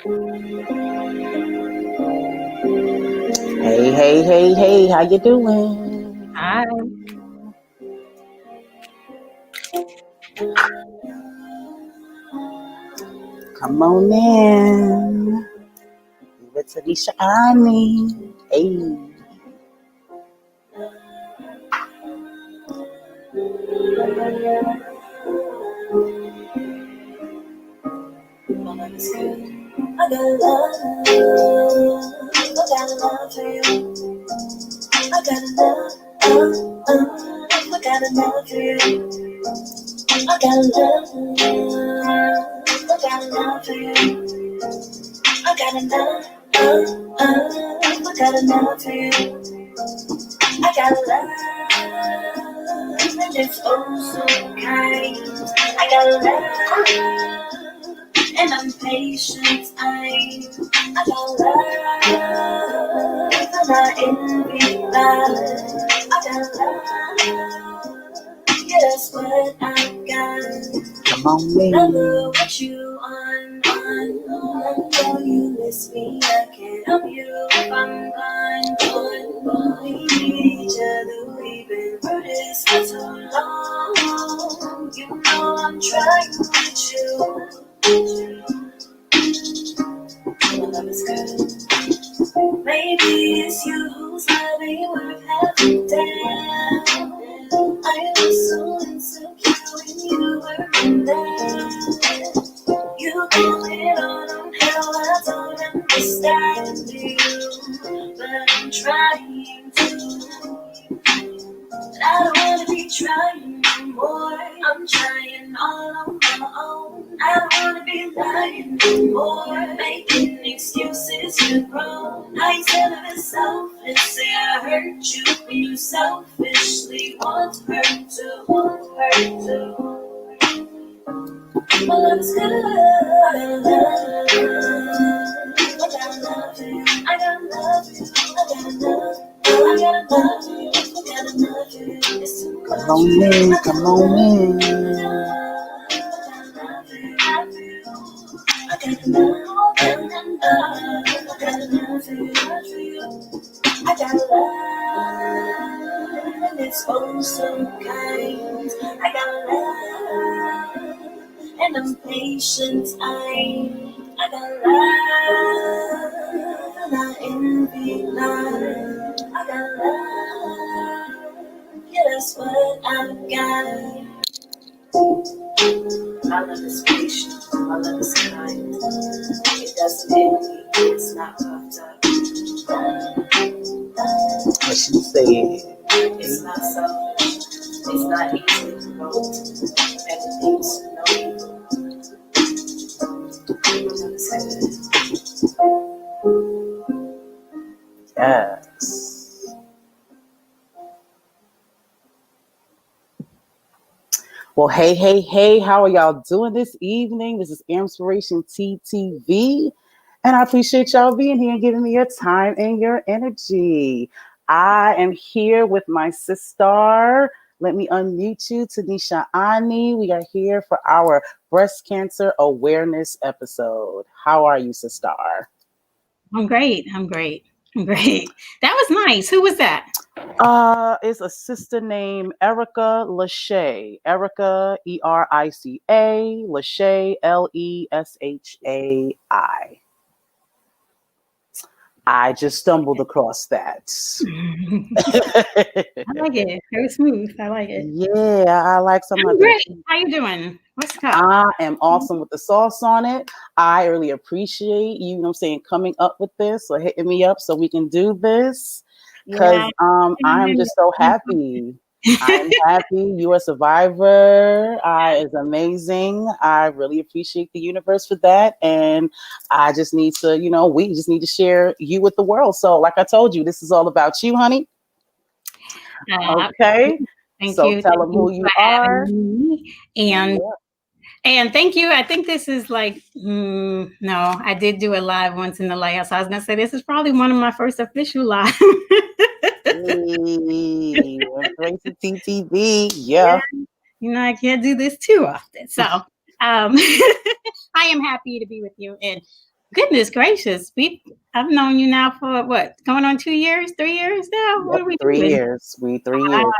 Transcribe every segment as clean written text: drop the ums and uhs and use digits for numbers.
Hey, how you doing? Hi. Come on in. With Tanisha Ani. Hey. I got love, I got love for you. I got love, I got love for you. I got love, I got love for you. I got love, I got love for you. I got love, and it's oh so kind. I got love, and I'm patient. I got love, and I envy love. I got love, yeah, that's what I got. Come on in. Remember what you on. I know you miss me. I can't help you if I'm blind. We need each other. We've been through this for so long. You know I'm trying with you. My love is good. Maybe it's you who's loving worth having down. I was so insecure when you were there. You go it on how I don't understand you, but I'm trying to. But I don't wanna be trying no more. I'm trying all on my own. I don't wanna be lying no more, making excuses to grow. I ain't telling it selfish, say I hurt you when you selfishly want her to, My love is good. I got love for you. I got love for you. I got love. I got love for you. I got love for you. It's too much. Come on in. Come on in. I got love. I got love for you. I got love, and it's oh so kind. I got love, and I'm patient. I got love, and I envy love. I got love, yeah, that's what I got. My love is patient, my love is kind. It doesn't envy, it's not puffed up. What she said. It's not selfish, it's not easily provoked. Everything's no evil. Yes. Well, hey, how are y'all doing this evening? This is AMPspirationTTV, and I appreciate y'all being here and giving me your time and your energy. I am here with my sister. Let me unmute you, Tanisha Ani. We are here for our breast cancer awareness episode. How are you, sister? I'm great. That was nice. Who was that? It's a sister named Erica Lachey. Erica, Erica, Lachey, Leshai. I just stumbled across that. I like it. Very smooth. I like it. Yeah, I like some I'm of great. it. How you doing? What's up? I am awesome with the sauce on it. I really appreciate you know what I'm saying, coming up with this or hitting me up so we can do this. Because I'm just so happy. I am happy. You're a survivor. It's amazing. I really appreciate the universe for that. And I just need to, we just need to share you with the world. So like I told you, this is all about you, honey. Okay. Thank so you. tell them who you are. And thank you. I think this is like, no, I did do a live once in the lighthouse. I was going to say, this is probably one of my first official live. AMPspirationTTV. Yeah. I can't do this too often. So I am happy to be with you. And Goodness gracious. I've known you now for what, going on 2 years, 3 years now? What Yep, are we 3 years. doing? 3 years now.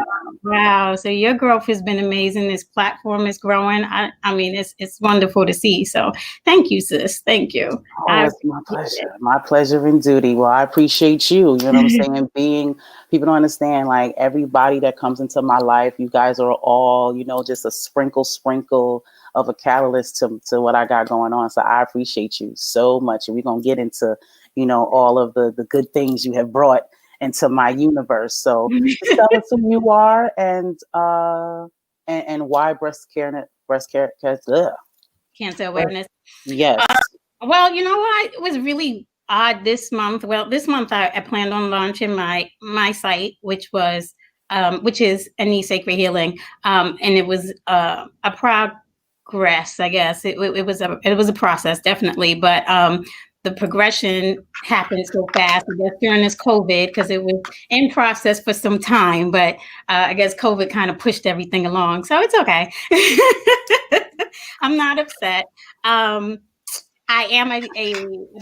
Wow. So your growth has been amazing. This platform is growing. I mean, it's wonderful to see. So thank you, sis. Thank you. Oh, I it's my appreciate it. pleasure. My pleasure and duty. Well, I appreciate you. You know what I'm saying? People don't understand, like, everybody that comes into my life, you guys are all, just a sprinkle of a catalyst to what I got going on. So I appreciate you so much. And we're going to get into, all of the good things you have brought into my universe. So just tell us who you are and why Cancer awareness. Yes. Well, you know what? It was really odd this month. Well, this month I planned on launching my site, which is Ani Sacred Healing, and it was a progress, I guess. It was a process, definitely, but the progression happened so fast, I guess, during this COVID, because it was in process for some time, but I guess COVID kind of pushed everything along, so it's okay. I'm not upset. I am a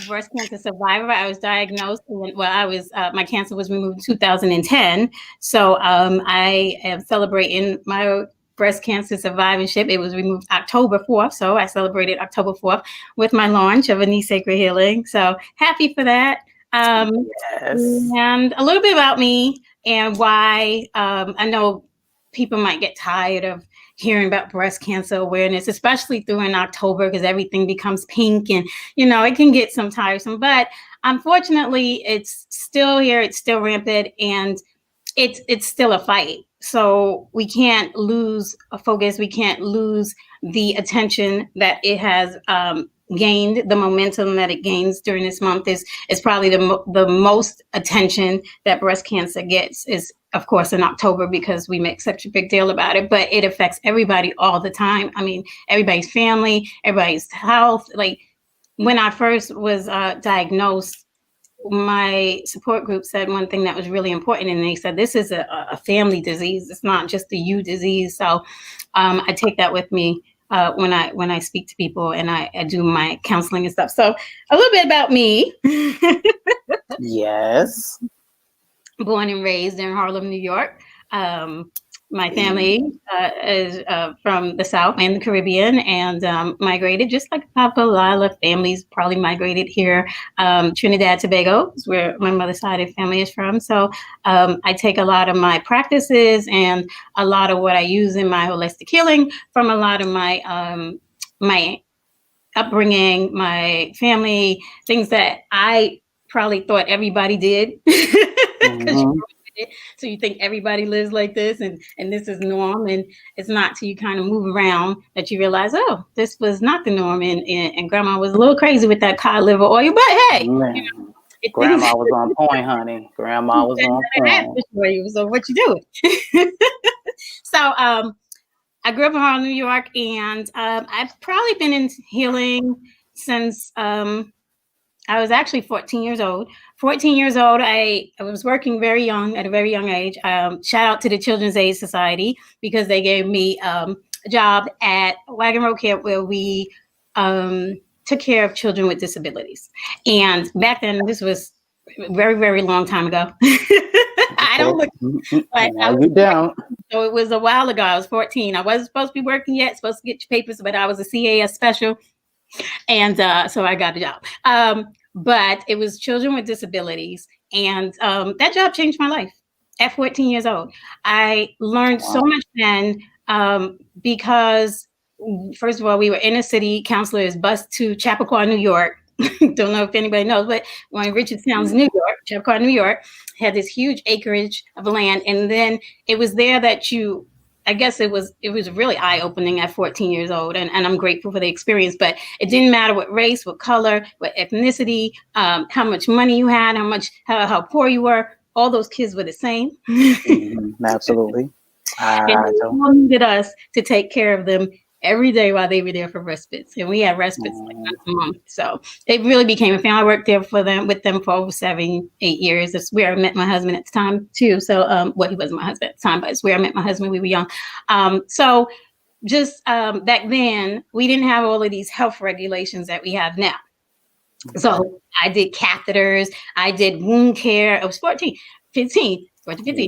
breast cancer survivor. I was diagnosed my cancer was removed in 2010. So I am celebrating my breast cancer survivorship. It was removed October 4th. So I celebrated October 4th with my launch of Ani Sacred Healing. So happy for that. Yes. And a little bit about me and why I know people might get tired of hearing about breast cancer awareness, especially through in October, because everything becomes pink and, it can get some tiresome. But unfortunately, it's still here. It's still rampant, and it's still a fight. So we can't lose focus. We can't lose the attention that it has gained. The momentum that it gains during this month is probably the most attention that breast cancer gets is, of course, in October, because we make such a big deal about it, but it affects everybody all the time. I mean, everybody's family, everybody's health. Like, when I first was diagnosed, my support group said one thing that was really important, and they said, this is a family disease. It's not just a you disease. So I take that with me when I speak to people and I do my counseling and stuff. So a little bit about me. Yes. Born and raised in Harlem, New York. My family is from the South and the Caribbean, and migrated, just like a lot of families probably migrated here. Trinidad, Tobago is where my mother's side of family is from. So I take a lot of my practices and a lot of what I use in my holistic healing from a lot of my my upbringing, my family, things that I probably thought everybody did. Mm-hmm. So you think everybody lives like this, and this is norm, and it's not till you kind of move around that you realize, oh, this was not the norm, and grandma was a little crazy with that cod liver oil, but hey, grandma was on point, honey. Grandma was on point. So what you doing? So I grew up in Harlem, New York, and I've probably been in healing since I was actually 14 years old. 14 years old, I was working at a very young age. Shout out to the Children's Aid Society, because they gave me a job at Wagon Road Camp, where we took care of children with disabilities. And back then, this was a very, very long time ago. I don't look, but no, you don't. So it was a while ago. I was 14. I wasn't supposed to be working yet, supposed to get your papers, but I was a CAS special. And so I got a job. But it was children with disabilities. And that job changed my life at 14 years old. I learned so much then, because, first of all, we were inner city counselors bused to Chappaqua, New York. Don't know if anybody knows, but when Richard Sounds, New York, Chappaqua, New York, had this huge acreage of land. And then it was there that I guess it was really eye-opening at 14 years old, and I'm grateful for the experience. But it didn't matter what race, what color, what ethnicity, how much money you had, how poor you were. All those kids were the same. Mm-hmm. Absolutely. And they all needed us to take care of them every day while they were there for respites, and we had respites like once a month. So it really became a family. I worked there with them for over 7-8 years. That's where I met my husband at the time too. So he wasn't my husband at the time, but it's where I met my husband. We were young. So just back then, we didn't have all of these health regulations that we have now. Okay. So I did catheters, I did wound care. I was 15. Wound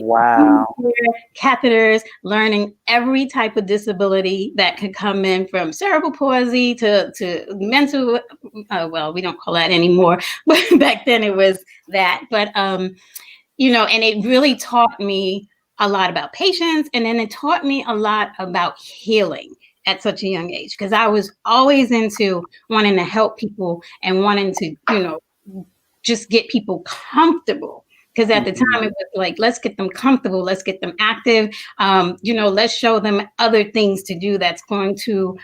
Wow. care, catheters, learning every type of disability that could come in, from cerebral palsy to mental. Well, we don't call that anymore, but back then it was that. But you know, and it really taught me a lot about patience, and then it taught me a lot about healing at such a young age, because I was always into wanting to help people and wanting to, you know, just get people comfortable. Because at the time it was like, let's get them comfortable, let's get them active, you know, let's show them other things to do that's going to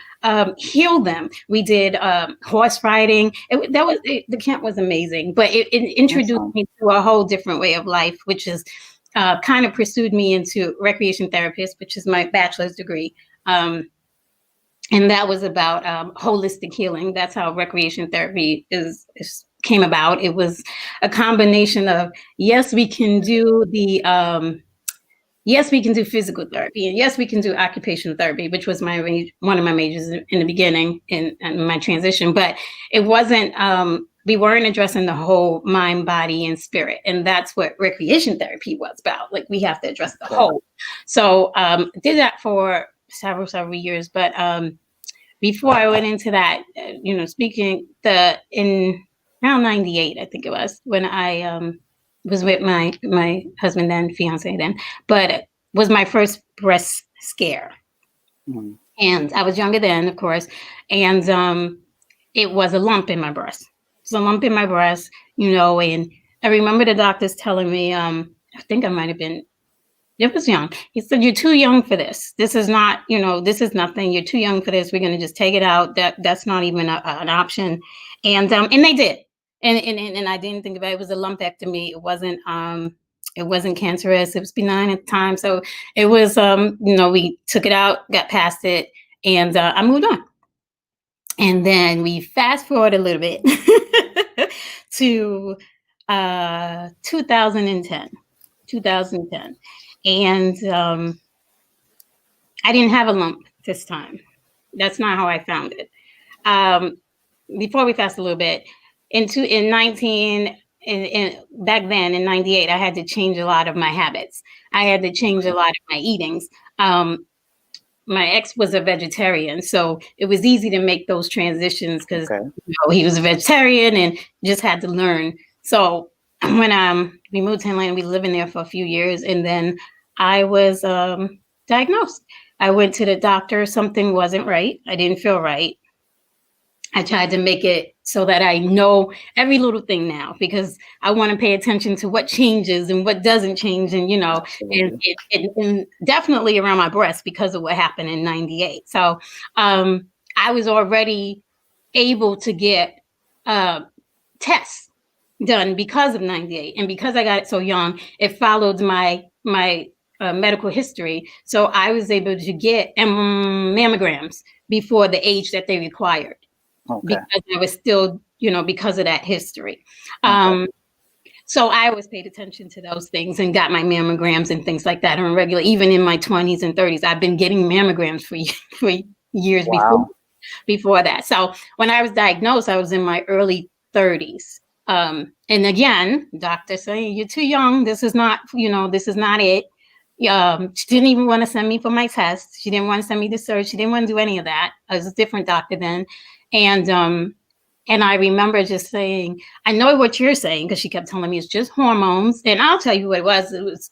heal them. We did horse riding. The camp was amazing, but it introduced me to a whole different way of life, which is kind of pursued me into recreation therapist, which is my bachelor's degree. And that was about holistic healing. That's how recreation therapy came about. It was a combination of, yes, we can do yes, we can do physical therapy, and yes, we can do occupational therapy, which was one of my majors in the beginning in my transition. But it wasn't. We weren't addressing the whole mind, body, and spirit, and that's what recreation therapy was about. Like, we have to address the whole. So did that for several years, but before I went into that, you know, speaking in around 98, I think it was, when I was with my husband then, fiance then, but it was my first breast scare. Mm-hmm. And I was younger then, of course, and it was a lump in my breast. It was a lump in my breast, you know, and I remember the doctors telling me, I think I might have been, it was young. He said, "You're too young for this. This is not, you know, this is nothing. You're too young for this. We're going to just take it out. That's not even an option." And they did. And I didn't think about it. It was a lumpectomy. It wasn't cancerous. It was benign at the time. So it was, you know, we took it out, got past it, and I moved on. And then we fast forward a little bit to 2010. And I didn't have a lump this time. That's not how I found it. Before we fast a little bit, back then in 98, I had to change a lot of my habits. I had to change a lot of my eatings. My ex was a vegetarian, so it was easy to make those transitions because you know, he was a vegetarian and just had to learn. So when we moved to Atlanta, we lived in there for a few years, and then I was diagnosed. I went to the doctor. Something wasn't right. I didn't feel right. I tried to make it so that I know every little thing now, because I want to pay attention to what changes and what doesn't change. And, you know, and definitely around my breast because of what happened in 98. So I was already able to get tests done because of 98. And because I got it so young, it followed my medical history. So I was able to get mammograms before the age that they required. Because I was still, you know, because of that history. So I always paid attention to those things and got my mammograms and things like that on regular. Even in my 20s and 30s, I've been getting mammograms for years before that. So when I was diagnosed, I was in my early 30s. And again, doctor saying, "You're too young. This is not, you know, this is not it." She didn't even want to send me for my test. She didn't want to send me to search. She didn't want to do any of that. I was a different doctor then. And I remember just saying, "I know what you're saying," because she kept telling me it's just hormones. And I'll tell you what it was. It was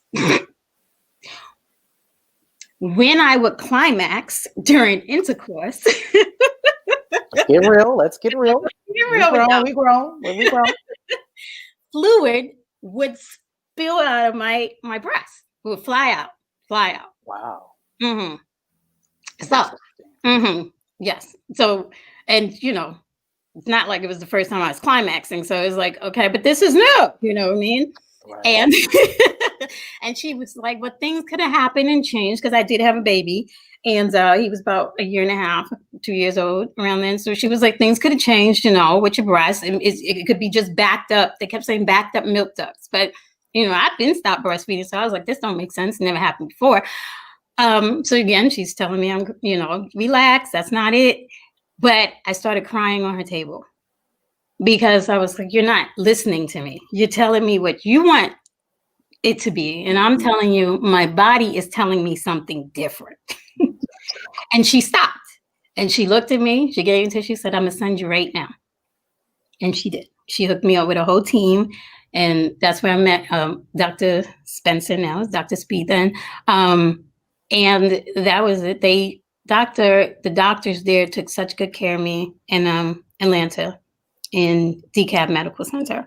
when I would climax during intercourse. Get real. Let's get real. We grown. Fluid would spill out of my breast. It would fly out. Wow. Mm-hmm. So, yes. So, and you know, it's not like it was the first time I was climaxing. So it was like, okay, but this is new. You know what I mean? Right. And and she was like, "Well, things could have happened and changed," because I did have a baby, and he was about 1.5 years, 2 years old around then. So she was like, "Things could have changed, you know, with your breast, and it could be just backed up." They kept saying backed up milk ducts, but you know, I've been stopped breastfeeding, so I was like, "This don't make sense. Never happened before." So again, she's telling me, "I'm, you know, relax. That's not it." But I started crying on her table. because I was like, you're not listening to me. You're telling me what you want it to be. And I'm telling you, my body is telling me something different. And she stopped and she looked at me. She gave it to, she said, I'm going to send you right now. And she did. She hooked me up with a whole team. And that's where I met Dr. Spencer, now it's Dr. Speed then. And that was it. The doctors there took such good care of me in Atlanta in DeKalb Medical Center.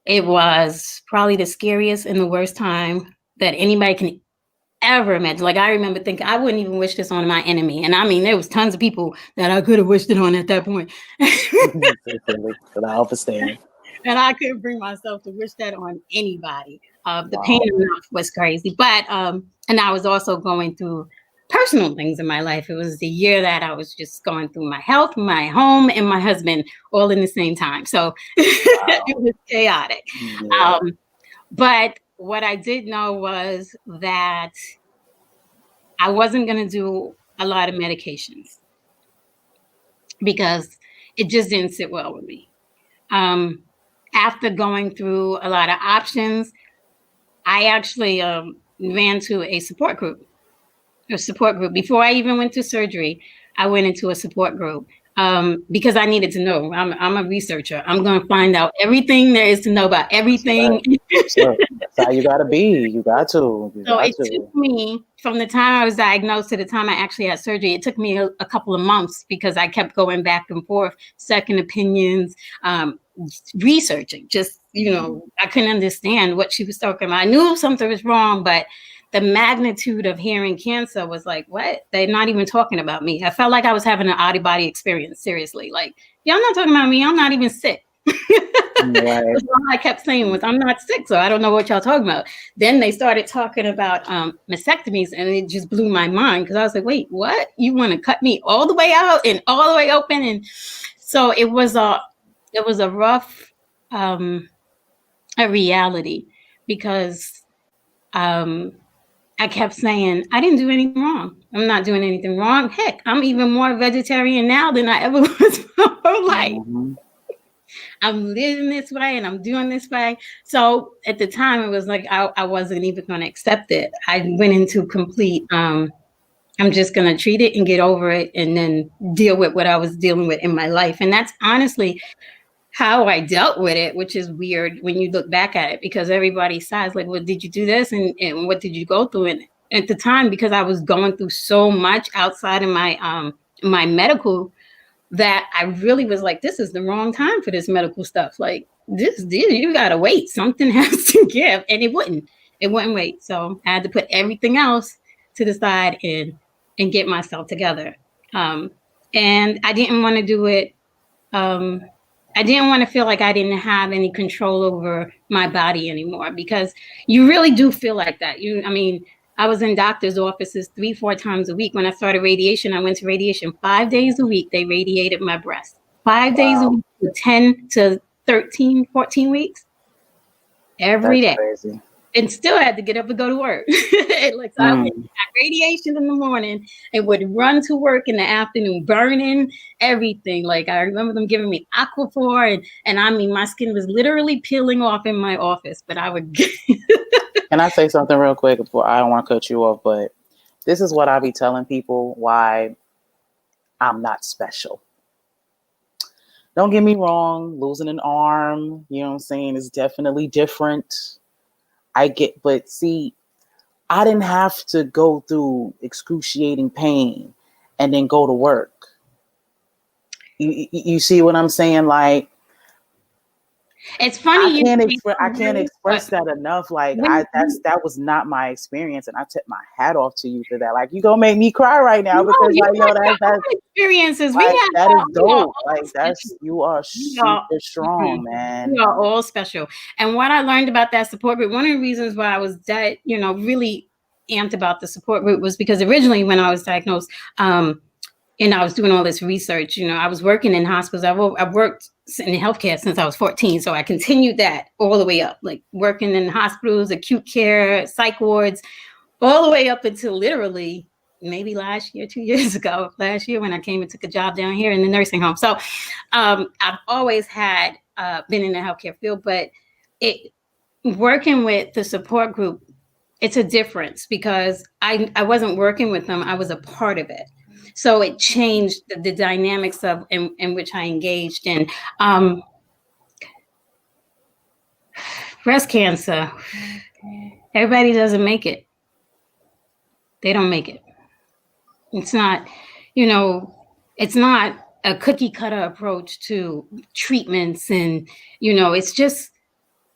It was probably the scariest and the worst time that anybody can ever imagine. Like, I remember thinking, I wouldn't even wish this on my enemy. And I mean, there was tons of people that I could have wished it on at that point. But I understand. And I couldn't bring myself to wish that on anybody. The pain enough was crazy. But, and I was also going through personal things in my life. It was the year that I was just going through my health, my home, and my husband all in the same time. So it was chaotic. Yeah. But what I did know was that I wasn't going to do a lot of medications because it just didn't sit well with me. After going through a lot of options, I actually ran to a support group. Before I even went to surgery, I went into a support group because I needed to know. I'm a researcher. I'm going to find out everything there is to know about everything. Sure. That's how you got to be. You got to. It took me, from the time I was diagnosed to the time I actually had surgery, it took me a couple of months because I kept going back and forth, second opinions, researching. Just, I couldn't understand what she was talking about. I knew something was wrong, but the magnitude of hearing cancer was like, what? They're not even talking about me. I felt like I was having an out-of-body experience, seriously. Like, y'all not talking about me. I'm not even sick. Right. That's all I kept saying was, I'm not sick, so I don't know what y'all talking about. Then they started talking about mastectomies, and it just blew my mind because I was like, wait, what? You want to cut me all the way out and all the way open? And so it was a rough a reality because I kept saying, I didn't do anything wrong. I'm not doing anything wrong. Heck, I'm even more vegetarian now than I ever was my whole life. Mm-hmm. I'm living this way and I'm doing this way. So at the time, it was like I wasn't even going to accept it. I went into complete, I'm just going to treat it and get over it and then deal with what I was dealing with in my life. And that's honestly how I dealt with it, which is weird when you look back at it, because everybody says, like, well, did you do this? And what did you go through? And at the time, because I was going through so much outside of my my medical, that I really was like, this is the wrong time for this medical stuff. Like, you gotta wait. Something has to give. And it wouldn't wait. So I had to put everything else to the side and get myself together. And I didn't want to do it. I didn't want to feel like I didn't have any control over my body anymore, because you really do feel like that. I was in doctor's offices 3-4 times a week. When I started radiation, I went to radiation 5 days a week. They radiated my breast 5 days a week for 10 to 13, 14 weeks. Every day. Crazy. And still had to get up and go to work. I went at radiation in the morning and would run to work in the afternoon, burning everything. Like, I remember them giving me Aquaphor, and my skin was literally peeling off in my office, but I would. Can I say something real quick before? I don't want to cut you off, but this is what I be telling people why I'm not special. Don't get me wrong, losing an arm, you know what I'm saying, is definitely different. But see, I didn't have to go through excruciating pain and then go to work. You see what I'm saying? Like, it's funny. I can't express that enough. Like, that was not my experience, and I tip my hat off to you for that. Like, you gonna make me cry right now because that's experiences. Like, that is dope. Like, you are super strong, man. We are all special. And what I learned about that support group, one of the reasons why I was really amped about the support group was because originally when I was diagnosed, and I was doing all this research, I was working in hospitals. I've worked in healthcare since I was 14. So I continued that all the way up, like working in hospitals, acute care, psych wards, all the way up until literally maybe last year, 2 years ago, last year when I came and took a job down here in the nursing home. So I've always had been in the healthcare field, but working with the support group, it's a difference because I wasn't working with them. I was a part of it. So it changed the dynamics of in which I engaged in. Breast cancer. Everybody doesn't make it. They don't make it. It's not, it's not a cookie cutter approach to treatments. And, it's just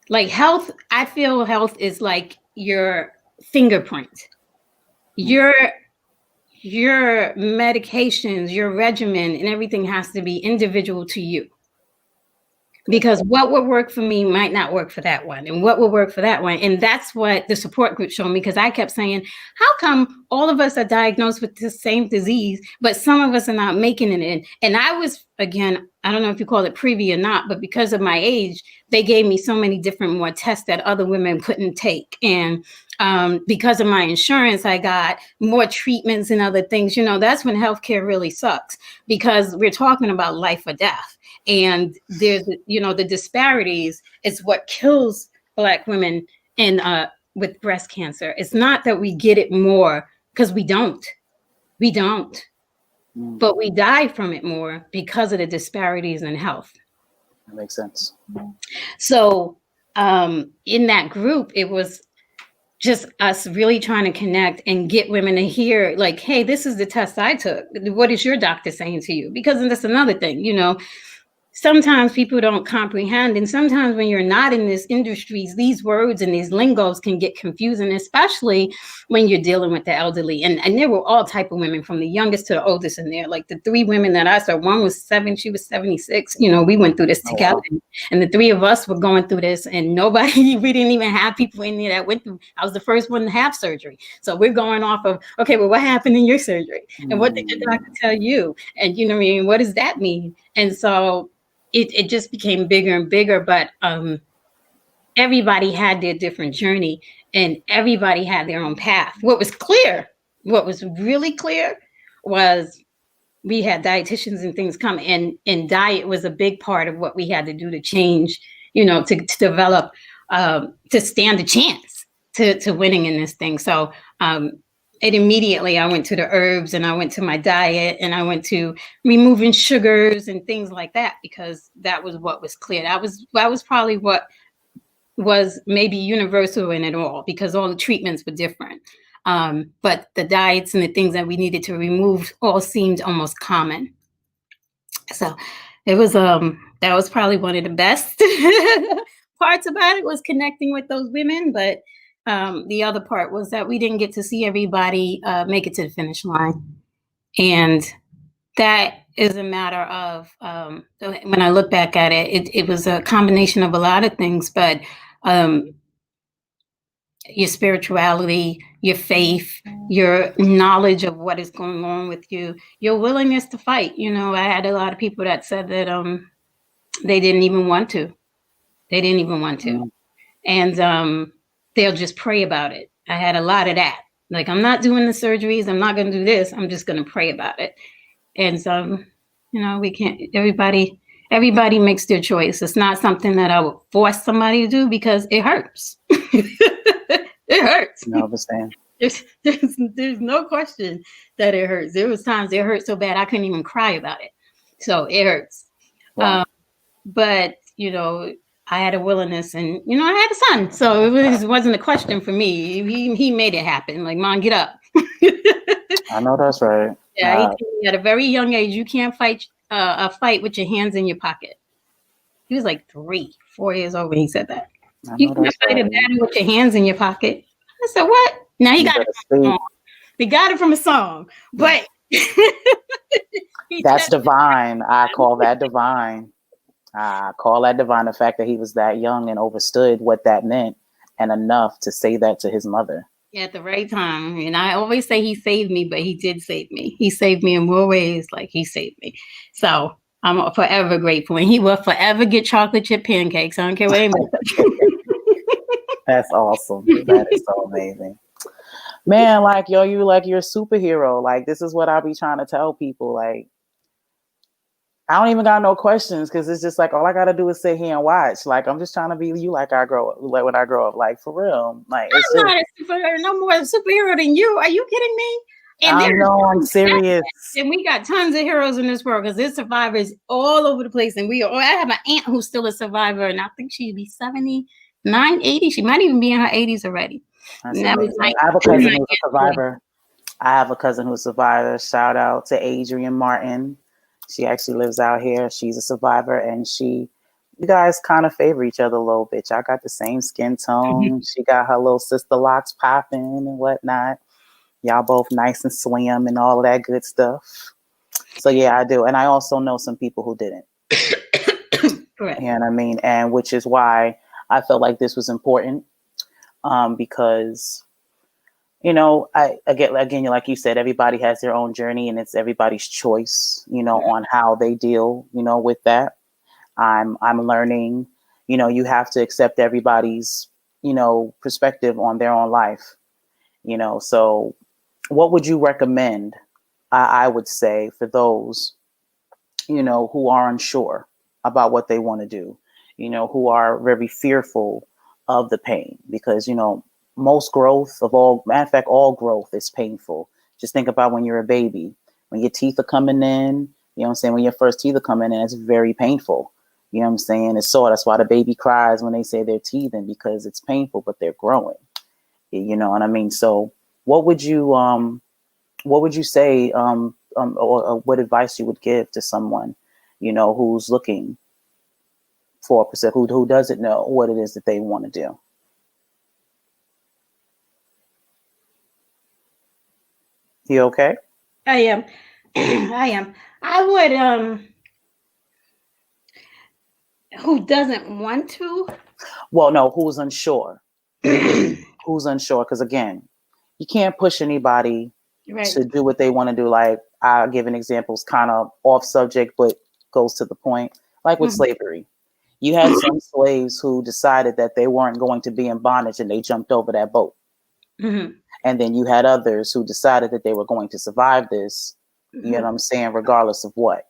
like health. I feel health is like your fingerprint. Your medications, your regimen, and everything has to be individual to you. Because what would work for me might not work for that one, and what will work for that one. And that's what the support group showed me, because I kept saying, how come all of us are diagnosed with the same disease, but some of us are not making it in? And I was, again, I don't know if you call it preview or not, but because of my age, they gave me so many different more tests that other women couldn't take. And because of my insurance, I got more treatments and other things. That's when healthcare really sucks, because we're talking about life or death. And there's, the disparities is what kills Black women with breast cancer. It's not that we get it more, because we don't, but we die from it more because of the disparities in health. That makes sense. So in that group, it was just us really trying to connect and get women to hear, like, hey, this is the test I took. What is your doctor saying to you? Because that's another thing, sometimes people don't comprehend. And sometimes when you're not in this industries, these words and these lingos can get confusing, especially when you're dealing with the elderly. And there were all type of women, from the youngest to the oldest in there. Like the 3 women that I saw, one was 7, she was 76. We went through this together. Wow. And the 3 of us were going through this, and we didn't even have people in there that went through. I was the first one to have surgery. So we're going off of, okay, well, what happened in your surgery? And what did your doctor tell you? And what does that mean? And so it just became bigger and bigger, but everybody had their different journey, and everybody had their own path. What was really clear was we had dietitians and things come in, and diet was a big part of what we had to do to change, to develop, to stand a chance to winning in this thing. So it immediately, I went to the herbs, and I went to my diet, and I went to removing sugars and things like that, because that was what was clear. That was probably what was maybe universal in it all, because all the treatments were different. But the diets and the things that we needed to remove all seemed almost common. So it was, that was probably one of the best parts about it, was connecting with those women. But the other part was that we didn't get to see everybody make it to the finish line. And that is a matter of, when I look back at it, it was a combination of a lot of things, but your spirituality, your faith, your knowledge of what is going on with you, your willingness to fight. I had a lot of people that said that they didn't even want to. And they'll just pray about it. I had a lot of that. Like, I'm not doing the surgeries. I'm not going to do this. I'm just going to pray about it. And so, we can't, everybody makes their choice. It's not something that I would force somebody to do, because it hurts. It hurts. I understand. There's no question that it hurts. There was times it hurt so bad I couldn't even cry about it. So it hurts. Wow. But, I had a willingness, and, I had a son. So it wasn't a question for me. He made it happen. Like, Mom, get up. I know that's right. Yeah, at a very young age, you can't fight a fight with your hands in your pocket. He was like 3, 4 years old when he said that. You can't fight a battle with your hands in your pocket. I said, what? Now he got it from a song. He got it from a song. But that's divine. I call that divine. The fact that he was that young and understood what that meant, and enough to say that to his mother. At the right time. And I always say he saved me, but he did save me. He saved me in more ways, like he saved me. So I'm forever grateful. And he will forever get chocolate chip pancakes. I don't care what anybody says. That's awesome. That is so amazing. Man, like, yo, you're a superhero. Like, this is what I be trying to tell people. Like, I don't even got no questions because it's just like all I gotta do is sit here and watch. Like, I'm just trying to be you, like I grow up, like when I grow up, like for real. Like, it's I'm just, not a superhero, no more superhero than you. Are you kidding me? And I there's know, I'm serious. and we got tons of heroes in this world because there's survivors all over the place. And I have an aunt who's still a survivor, and I think she'd be 79, 80. She might even be in her 80s already. That's amazing. I have a cousin who's a survivor. I have a cousin who's a survivor. Shout out to Adrian Martin. She actually lives out here. She's a survivor, and you guys kind of favor each other a little bit. Y'all got the same skin tone. She got her little sister locks popping and whatnot. Y'all both nice and slim and all of that good stuff. So yeah, I do. And I also know some people who didn't. Correct. You know what I mean? And which is why I felt like this was important. Because, you know, again, like you said, everybody has their own journey and it's everybody's choice, you know, on how they deal, you know, with that. I'm learning, you know, you have to accept everybody's, you know, perspective on their own life, you know. So what would you recommend? I would say for those, you know, who are unsure about what they want to do, you know, who are very fearful of the pain, because, you know, most growth of all, matter of fact, all growth is painful. Just think about when you're a baby, when your teeth are coming in, you know what I'm saying? When your first teeth are coming in, it's very painful. You know what I'm saying? It's sore. That's why the baby cries when they say they're teething, because it's painful, but they're growing. You know what I mean? So what would you say, or what advice you would give to someone, you know, who's looking for a percent, who doesn't know what it is that they want to do? You okay? I am. I am. I would, who doesn't want to? Well, no, who's unsure? Who's unsure? Because again, you can't push anybody to do what they want to do. Like, I'll give an example, it's kind of off subject, but goes to the point. Like with slavery, you had some slaves who decided that they weren't going to be in bondage and they jumped over that boat. And then you had others who decided that they were going to survive this, you know what I'm saying, regardless of what.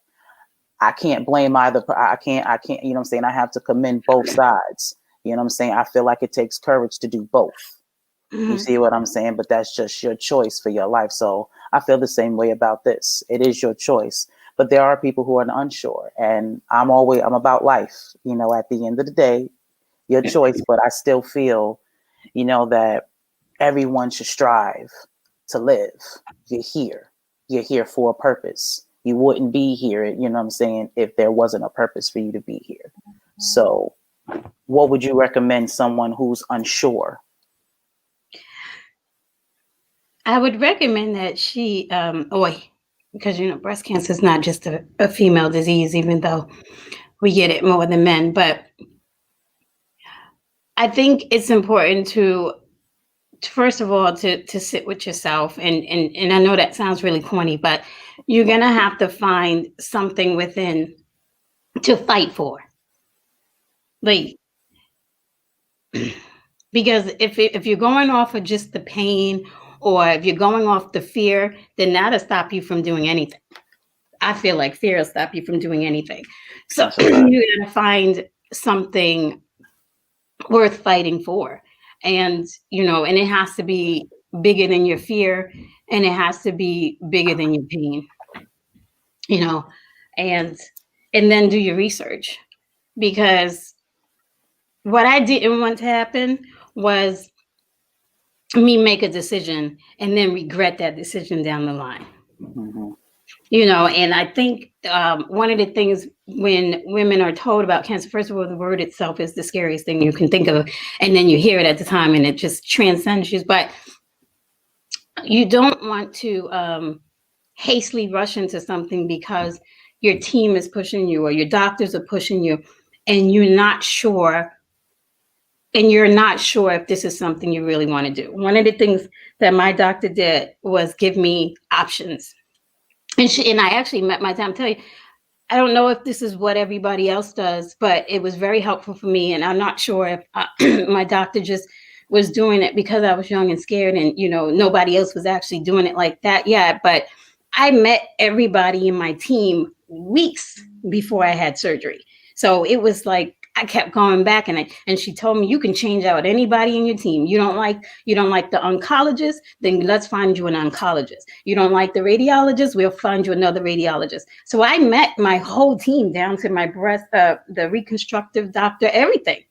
I can't blame either. I can't, you know what I'm saying? I have to commend both sides. You know what I'm saying? I feel like it takes courage to do both. You see what I'm saying? But that's just your choice for your life. So I feel the same way about this. It is your choice. But there are people who are unsure. And I'm about life. You know, at the end of the day, your choice. But I still feel, you know, that everyone should strive to live. You're here. You're here for a purpose. You wouldn't be here, you know what I'm saying, if there wasn't a purpose for you to be here. So what would you recommend someone who's unsure? I would recommend that she, because, you know, breast cancer is not just a female disease, even though we get it more than men. But I think it's important to first of all, to sit with yourself. And I know that sounds really corny, but you're going to have to find something within to fight for. Like, because if you're going off of just the pain, or if you're going off the fear, then that'll stop you from doing anything. I feel like fear will stop you from doing anything. So you gotta find something worth fighting for. And, you know, and it has to be bigger than your fear, and it has to be bigger than your pain, you know, and then do your research. Because what I didn't want to happen was me make a decision and then regret that decision down the line. You know, and I think one of the things when women are told about cancer, first of all, the word itself is the scariest thing you can think of. And then you hear it at the time and it just transcends you. But you don't want to hastily rush into something because your team is pushing you or your doctors are pushing you, and you're not sure. And you're not sure if this is something you really want to do. One of the things that my doctor did was give me options. And I actually met my time. Tell you, I don't know if this is what everybody else does, but it was very helpful for me. And I'm not sure if my doctor just was doing it because I was young and scared, and nobody else was actually doing it like that yet. But I met everybody in my team weeks before I had surgery. So it was like I kept going back, and she told me, you can change out anybody in your team. You don't like the oncologist, then let's find you an oncologist. You don't like the radiologist, we'll find you another radiologist. So I met my whole team down to my breast, the reconstructive doctor, everything,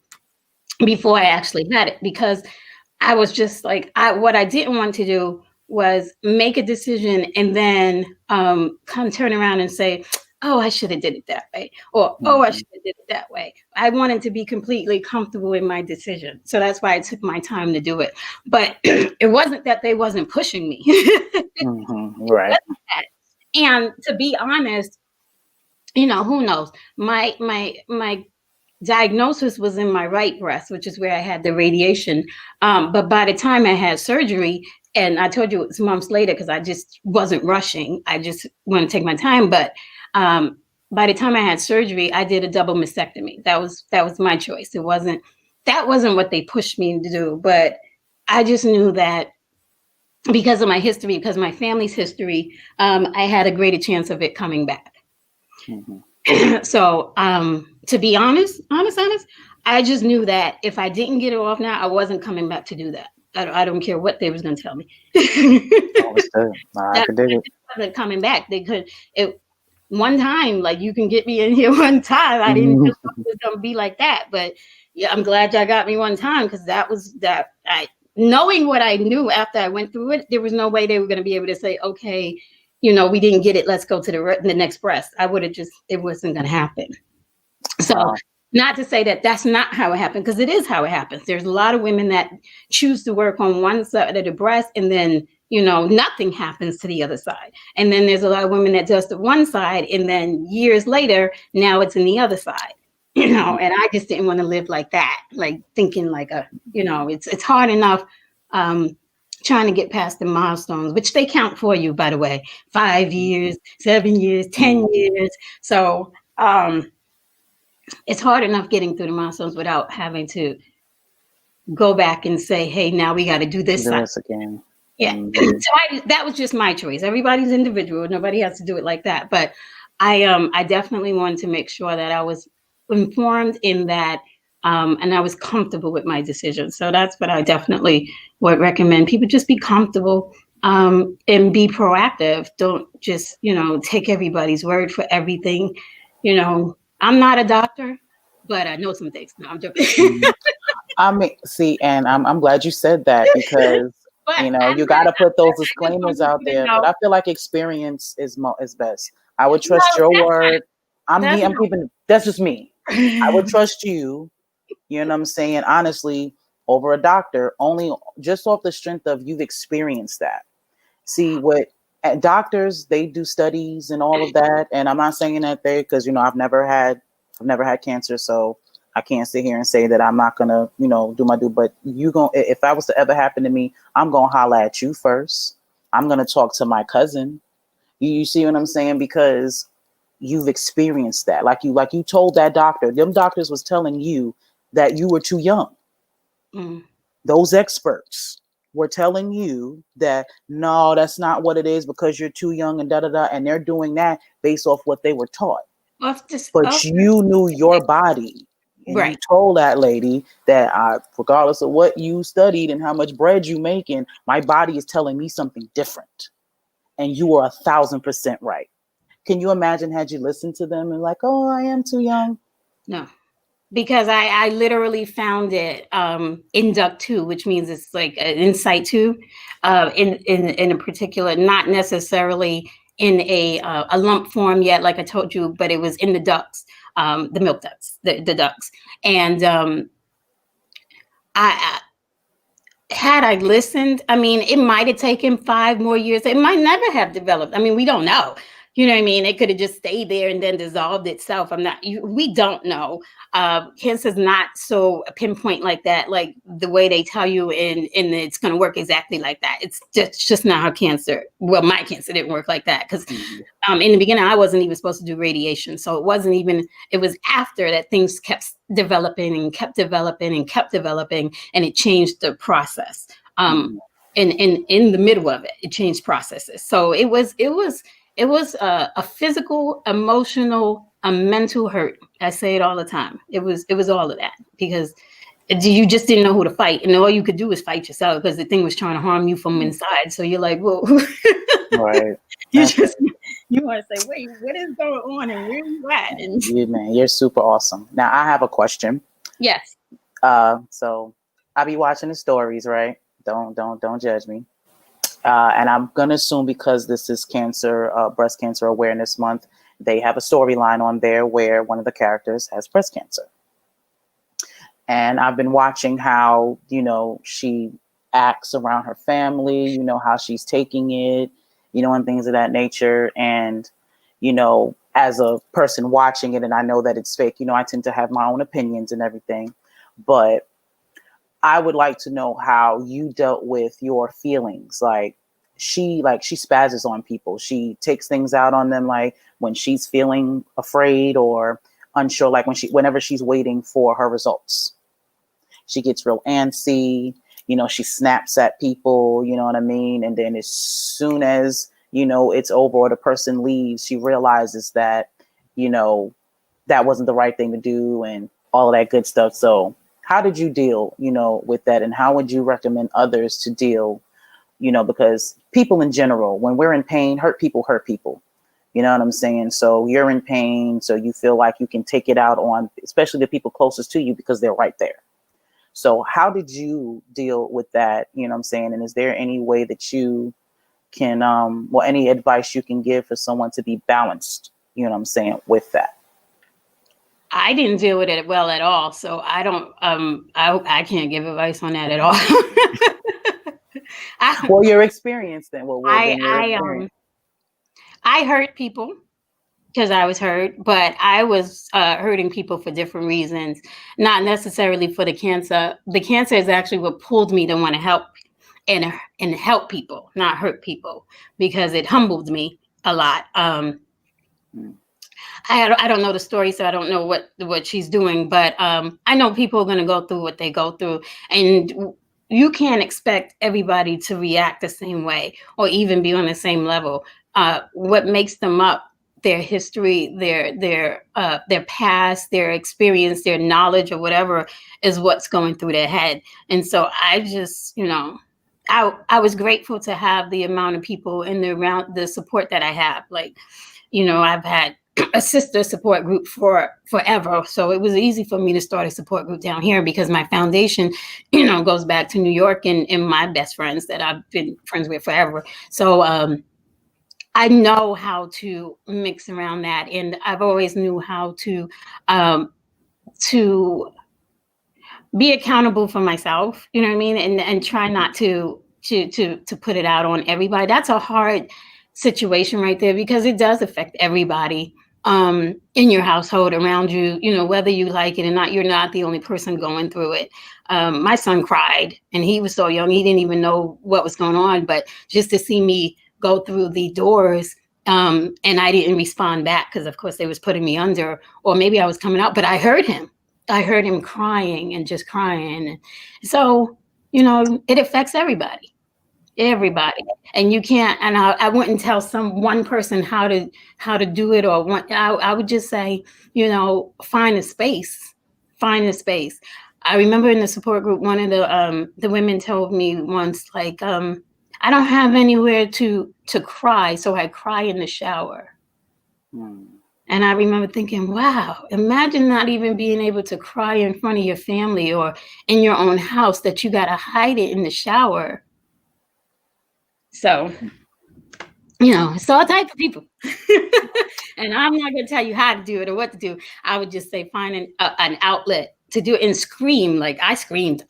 before I actually had it, because I was just like, what I didn't want to do was make a decision and then come turn around and say, oh, I should have did it that way, or oh, I should have did it that way. I wanted to be completely comfortable in my decision, so that's why I took my time to do it. But it wasn't that they wasn't pushing me. Right. And to be honest, who knows? My diagnosis was in my right breast, which is where I had the radiation. But by the time I had surgery, and I told you it was months later because I just wasn't rushing. I just want to take my time. But by the time I had surgery, I did a double mastectomy. That was my choice. That wasn't what they pushed me to do. But I just knew that because of my history, because of my family's history, I had a greater chance of it coming back. So to be honest, I just knew that if I didn't get it off now, I wasn't coming back to do that. I don't care what they was going to tell me. I could dig it. Wasn't coming back. They could. One time, like, you can get me in here one time. I didn't know it was going to be like that, but yeah, I'm glad y'all got me one time, because that was that. Knowing what I knew after I went through it, there was no way they were going to be able to say, okay, we didn't get it, let's go to the next breast. I would have it wasn't going to happen. So not to say that that's not how it happened, because it is how it happens. There's a lot of women that choose to work on one side of the breast, and then, nothing happens to the other side. And then there's a lot of women that does the one side, and then years later, now it's in the other side, and I just didn't want to live like that, like thinking like it's hard enough trying to get past the milestones, which they count for you, by the way, 5 years, 7 years, 10 years. So it's hard enough getting through the milestones without having to go back and say, hey, now we got to do this again. Yeah. So that was just my choice. Everybody's individual. Nobody has to do it like that. But I definitely wanted to make sure that I was informed in that, and I was comfortable with my decision. So that's what I definitely would recommend. People just be comfortable and be proactive. Don't just, take everybody's word for everything. I'm not a doctor, but I know some things. No, I'm joking. I mean, see, and I'm glad you said that, because you got to put those disclaimers out there. But I feel like experience is best. I would trust your word. That's just me. I would trust you. You know what I'm saying? Honestly, over a doctor, only just off the strength of you've experienced that. See, what doctors, they do studies and all of that, and I'm not saying that because I've never had cancer, so I can't sit here and say that I'm not gonna do my due. But if I was to ever happen to me, I'm gonna holler at you first. I'm gonna talk to my cousin. You see what I'm saying? Because you've experienced that. Like you told that doctor. Them doctors was telling you that you were too young. Those experts were telling you that no, that's not what it is, because you're too young and and they're doing that based off what they were taught. But you knew your body, and you told that lady that regardless of what you studied and how much bread you making, my body is telling me something different, and you were 1,000% right. Can you imagine had you listened to them and like, oh, I am too young? No. Because I literally found it in Duck 2, which means it's like an insight 2 in a particular, not necessarily in a lump form yet, like I told you, but it was in the ducts, the milk ducts, the ducts. And had I listened, I mean, it might have taken 5 more years. It might never have developed. I mean, we don't know. You know what I mean? It could have just stayed there and then dissolved itself. We don't know. Cancer is not so pinpoint like that, like the way they tell you, and it's going to work exactly like that. It's just not how cancer, well, my cancer didn't work like that. Because in the beginning, I wasn't even supposed to do radiation. So it was after that things kept developing and kept developing and kept developing, and it changed the process. In the middle of it, it changed processes. So it was a physical, emotional, a mental hurt. I say it all the time. It was all of that, because you just didn't know who to fight, and all you could do was fight yourself, because the thing was trying to harm you from inside. So you're like, well, right. You want to say, wait, what is going on, and where are you at? And man, you're super awesome. Now I have a question. Yes. So I be watching the stories, right? Don't judge me. And I'm going to assume, because this is Breast Cancer Awareness Month, they have a storyline on there where one of the characters has breast cancer. And I've been watching how, she acts around her family, how she's taking it, and things of that nature. And, as a person watching it, and I know that it's fake, I tend to have my own opinions and everything. But I would like to know how you dealt with your feelings. Like she spazzes on people. She takes things out on them, like when she's feeling afraid or unsure, like whenever she's waiting for her results. She gets real antsy, she snaps at people, you know what I mean? And then as soon as, it's over or the person leaves, she realizes that, that wasn't the right thing to do and all of that good stuff. So how did you deal, with that? And how would you recommend others to deal, because people in general, when we're in pain, hurt people. You know what I'm saying? So you're in pain, so you feel like you can take it out on, especially the people closest to you, because they're right there. So how did you deal with that? You know what I'm saying? And is there any way that you can, any advice you can give for someone to be balanced, you know what I'm saying, with that? I didn't deal with it well at all, so I don't. I can't give advice on that at all. Well, your experience then. I hurt people because I was hurt, but I was hurting people for different reasons, not necessarily for the cancer. The cancer is actually what pulled me to want to help and help people, not hurt people, because it humbled me a lot. I don't know the story, so I don't know what she's doing, but I know people are going to go through what they go through, and you can't expect everybody to react the same way or even be on the same level. What makes them up, their history, their past, their experience, their knowledge, or whatever, is what's going through their head. And so I just, I was grateful to have the amount of people in the support that I have. Like, I've had a sister support group for forever. So it was easy for me to start a support group down here, because my foundation, goes back to New York and my best friends that I've been friends with forever. So I know how to mix around that. And I've always knew how to be accountable for myself, you know what I mean? And try not to put it out on everybody. That's a hard situation right there, because it does affect everybody in your household, around you, whether you like it or not. You're not the only person going through it. My son cried, and he was so young, he didn't even know what was going on. But just to see me go through the doors, and I didn't respond back, because of course they was putting me under, or maybe I was coming out, but I heard him crying and just crying. So, it affects everybody. And you can't, and I wouldn't tell one person how to do it, or I would just say, find a space. I remember in the support group, one of the women told me once, like, I don't have anywhere to cry, so I cry in the shower. And I remember thinking, wow, imagine not even being able to cry in front of your family or in your own house, that you got to hide it in the shower. So, it's all type of people. And I'm not going to tell you how to do it or what to do. I would just say find an outlet to do it and scream. Like I screamed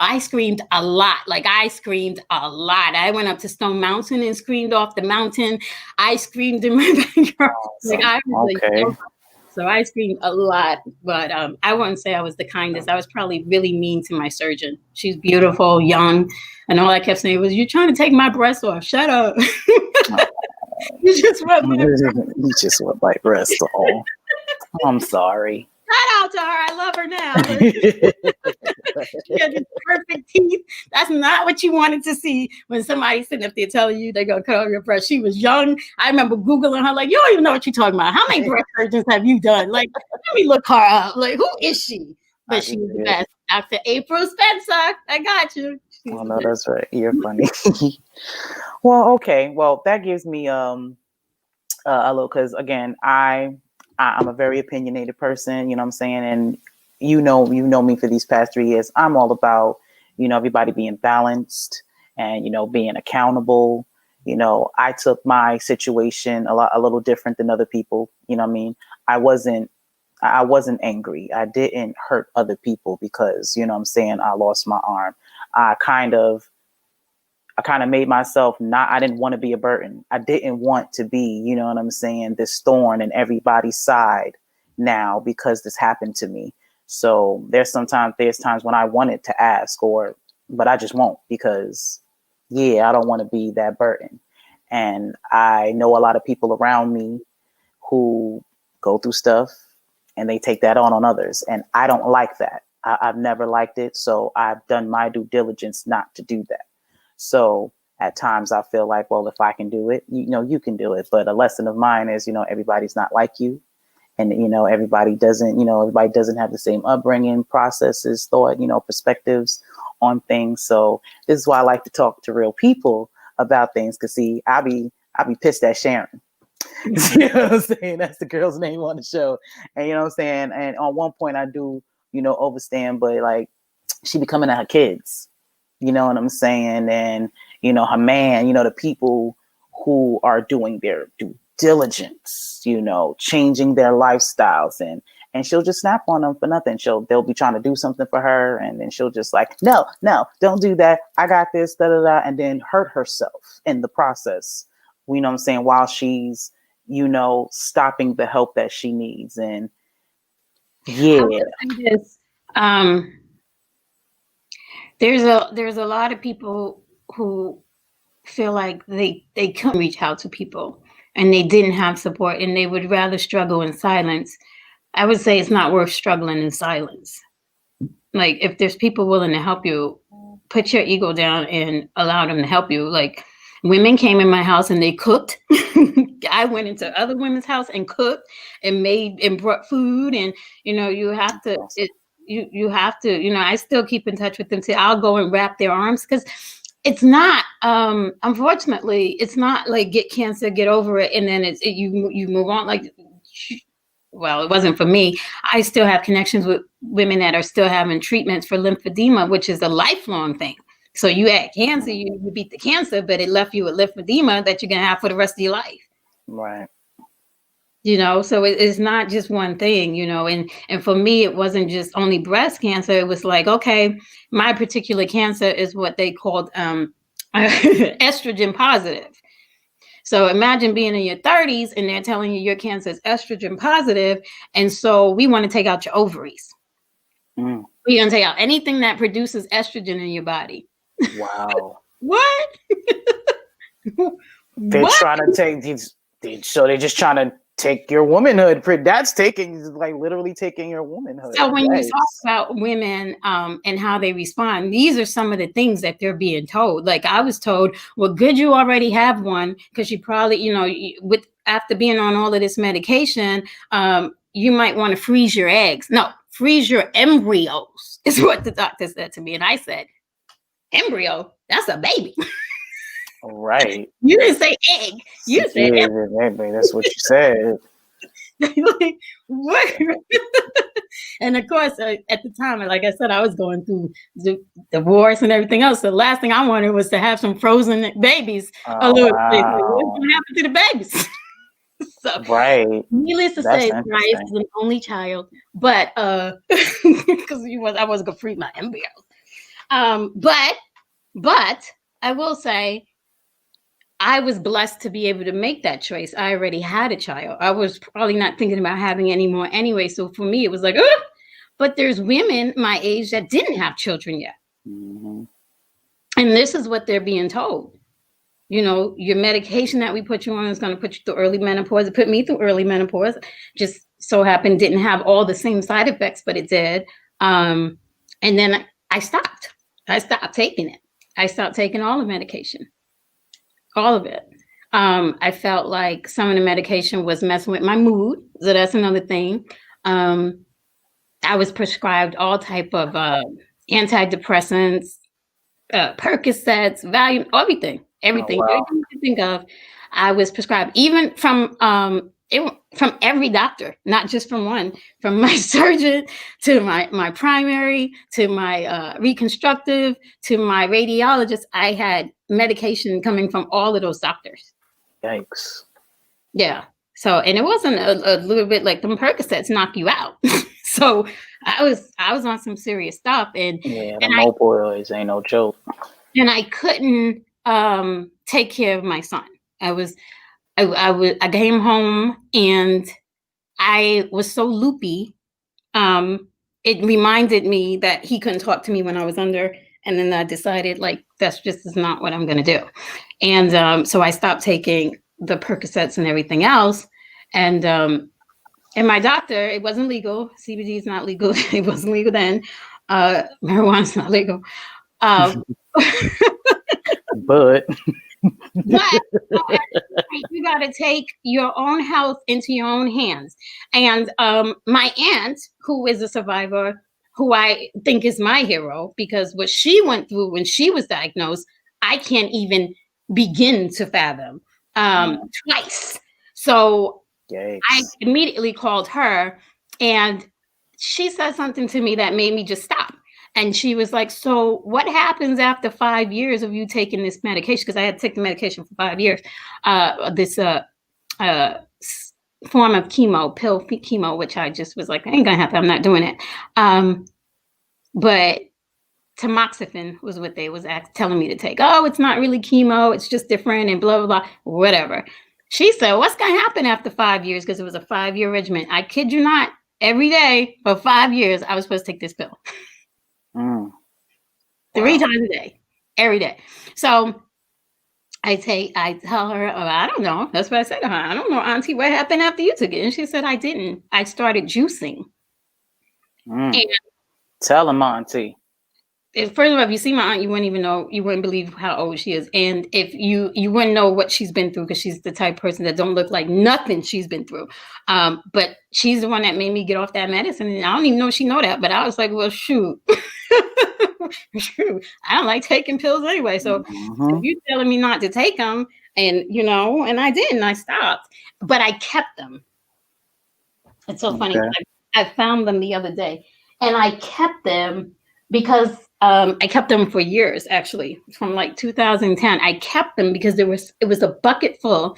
a lot. I went up to Stone Mountain and screamed off the mountain. I screamed in my backyard. Like I was okay. like, so I screamed a lot, but I wouldn't say I was the kindest. I was probably really mean to my surgeon. She's beautiful, young, and all I kept saying was, "You're trying to take my breast off. Shut up." You just want my breast off. I'm sorry. Shout out to her. I love her now. She had these perfect teeth. That's not what you wanted to see when somebody's sitting up there telling you they're going to cut off your breast. She was young. I remember Googling her, like, you don't even know what you're talking about. How many breast surgeons have you done? Like, let me look her up. Like, who is she? But she was the best. Dr. April Spencer. I got you. Oh, no, that's right. You're funny. Well, okay. Well, that gives me a little, because again, I'm a very opinionated person, you know what I'm saying? And you know me for these past 3 years. I'm all about, everybody being balanced and, being accountable. I took my situation a little different than other people. You know what I mean? I wasn't angry. I didn't hurt other people because, what I'm saying, I lost my arm. I kind of made myself I didn't want to be a burden. I didn't want to be, what I'm saying, this thorn in everybody's side now because this happened to me. So there's times when I wanted to ask but I just won't because I don't want to be that burden. And I know a lot of people around me who go through stuff and they take that on others. And I don't like that. I've never liked it. So I've done my due diligence not to do that. So at times I feel like, well, if I can do it, you can do it. But a lesson of mine is, everybody's not like you. And, everybody doesn't have the same upbringing, processes, thought, perspectives on things. So this is why I like to talk to real people about things. Cause see, I'll be pissed at Sharon. You know what I'm saying? That's the girl's name on the show. And you know what I'm saying? And on one point I do, overstand, but like she be coming at her kids. You know what I'm saying? And, her man, the people who are doing their due diligence, changing their lifestyles and she'll just snap on them for nothing. They'll be trying to do something for her. And then she'll just like, no, don't do that. I got this, and then hurt herself in the process. You know what I'm saying? While she's, stopping the help that she needs. And there's a lot of people who feel like they couldn't reach out to people and they didn't have support and they would rather struggle in silence. I would say it's not worth struggling in silence. Like if there's people willing to help you, put your ego down and allow them to help you. Like women came in my house and they cooked. I went into other women's house and cooked and made and brought food. And, you have to, you have to, I still keep in touch with them. So I'll go and wrap their arms because it's not, unfortunately, it's not like get cancer, get over it. And then you move on. Like, well, it wasn't for me. I still have connections with women that are still having treatments for lymphedema, which is a lifelong thing. So you had cancer, you beat the cancer, but it left you with lymphedema that you're going to have for the rest of your life. Right. So it's not just one thing, and for me, it wasn't just only breast cancer. It was like, okay, my particular cancer is what they called estrogen positive. So imagine being in your 30s and they're telling you your cancer is estrogen positive. And so we want to take out your ovaries. We're going to take out anything that produces estrogen in your body. Wow. What? They're trying to take these. So they're just trying to take your womanhood. That's literally taking your womanhood. So when you talk about women and how they respond, these are some of the things that they're being told. Like I was told, well, good, you already have one because you probably, after being on all of this medication, you might want to freeze your eggs. No, freeze your embryos is what the doctor said to me. And I said, embryo? That's a baby. Right. You didn't say egg. You said embryo. That's what you said. Like, what? And of course, at the time, like I said, I was going through the divorce and everything else. The last thing I wanted was to have some frozen babies. Wow. What's going to happen to the babies? So, right. needless to That's say, Bryce interesting. is an only child, but because I was gonna free my embryo. But I will say I was blessed to be able to make that choice. I already had a child. I was probably not thinking about having any more anyway. So for me, it was like, ugh! But there's women my age that didn't have children yet. Mm-hmm. And this is what they're being told. You know, your medication that we put you on is going to put you through early menopause. It put me through early menopause. Just so happened didn't have all the same side effects, but it did. And then I stopped. I stopped taking it. I stopped taking all the medication, all of it. I felt like some of the medication was messing with my mood. So that's another thing. I was prescribed all type of antidepressants, Percocets, Valium, everything, Oh, everything wow. you can think of. I was prescribed, even from from every doctor, not just from one, from my surgeon to my primary to my reconstructive to my radiologist. I had medication coming from all of those doctors. Yikes. Yeah. So, and it wasn't a little bit like them Percocets knock you out. So I was on some serious stuff, and Yeah, the and I opioids ain't no joke. and I couldn't take care of my son. I came home and I was so loopy. It reminded me that he couldn't talk to me when I was under, and then I decided like that's just is not what I'm going to do, and so I stopped taking the Percocets and everything else, and my doctor, it wasn't legal. CBD is not legal. It wasn't legal then. Marijuana's not legal. Um, But But you got to take your own health into your own hands. And my aunt, who is a survivor, who I think is my hero, because what she went through when she was diagnosed, I can't even begin to fathom twice. So I yikes. immediately called her, and she said something to me that made me just stop. And she was like, so what happens after 5 years of you taking this medication? Because I had to take the medication for 5 years. This form of chemo, pill chemo, which I just was like, I ain't gonna happen. I'm not doing it. But tamoxifen was what they was telling me to take. Oh, it's not really chemo. It's just different and blah, blah, blah, whatever. She said, what's going to happen after 5 years? Because it was a 5-year regimen. I kid you not, every day for 5 years, I was supposed to take this pill. Mm. 3 times a day, every day. So I tell her, oh, I don't know. That's what I said to her. I don't know, Auntie, what happened after you took it? And she said, I didn't. I started juicing. Mm. Tell him, Auntie. First of all, if you see my aunt, you wouldn't even know, you wouldn't believe how old she is. And if you wouldn't know what she's been through, because she's the type of person that don't look like nothing she's been through. But she's the one that made me get off that medicine. And I don't even know if she know that, but I was like, well, shoot. Shoot. I don't like taking pills anyway. So if you're telling me not to take them, and and I didn't, I stopped. But I kept them. It's so funny. I found them the other day, and I kept them because I kept them for years, actually, from like 2010. I kept them because it was a bucket full,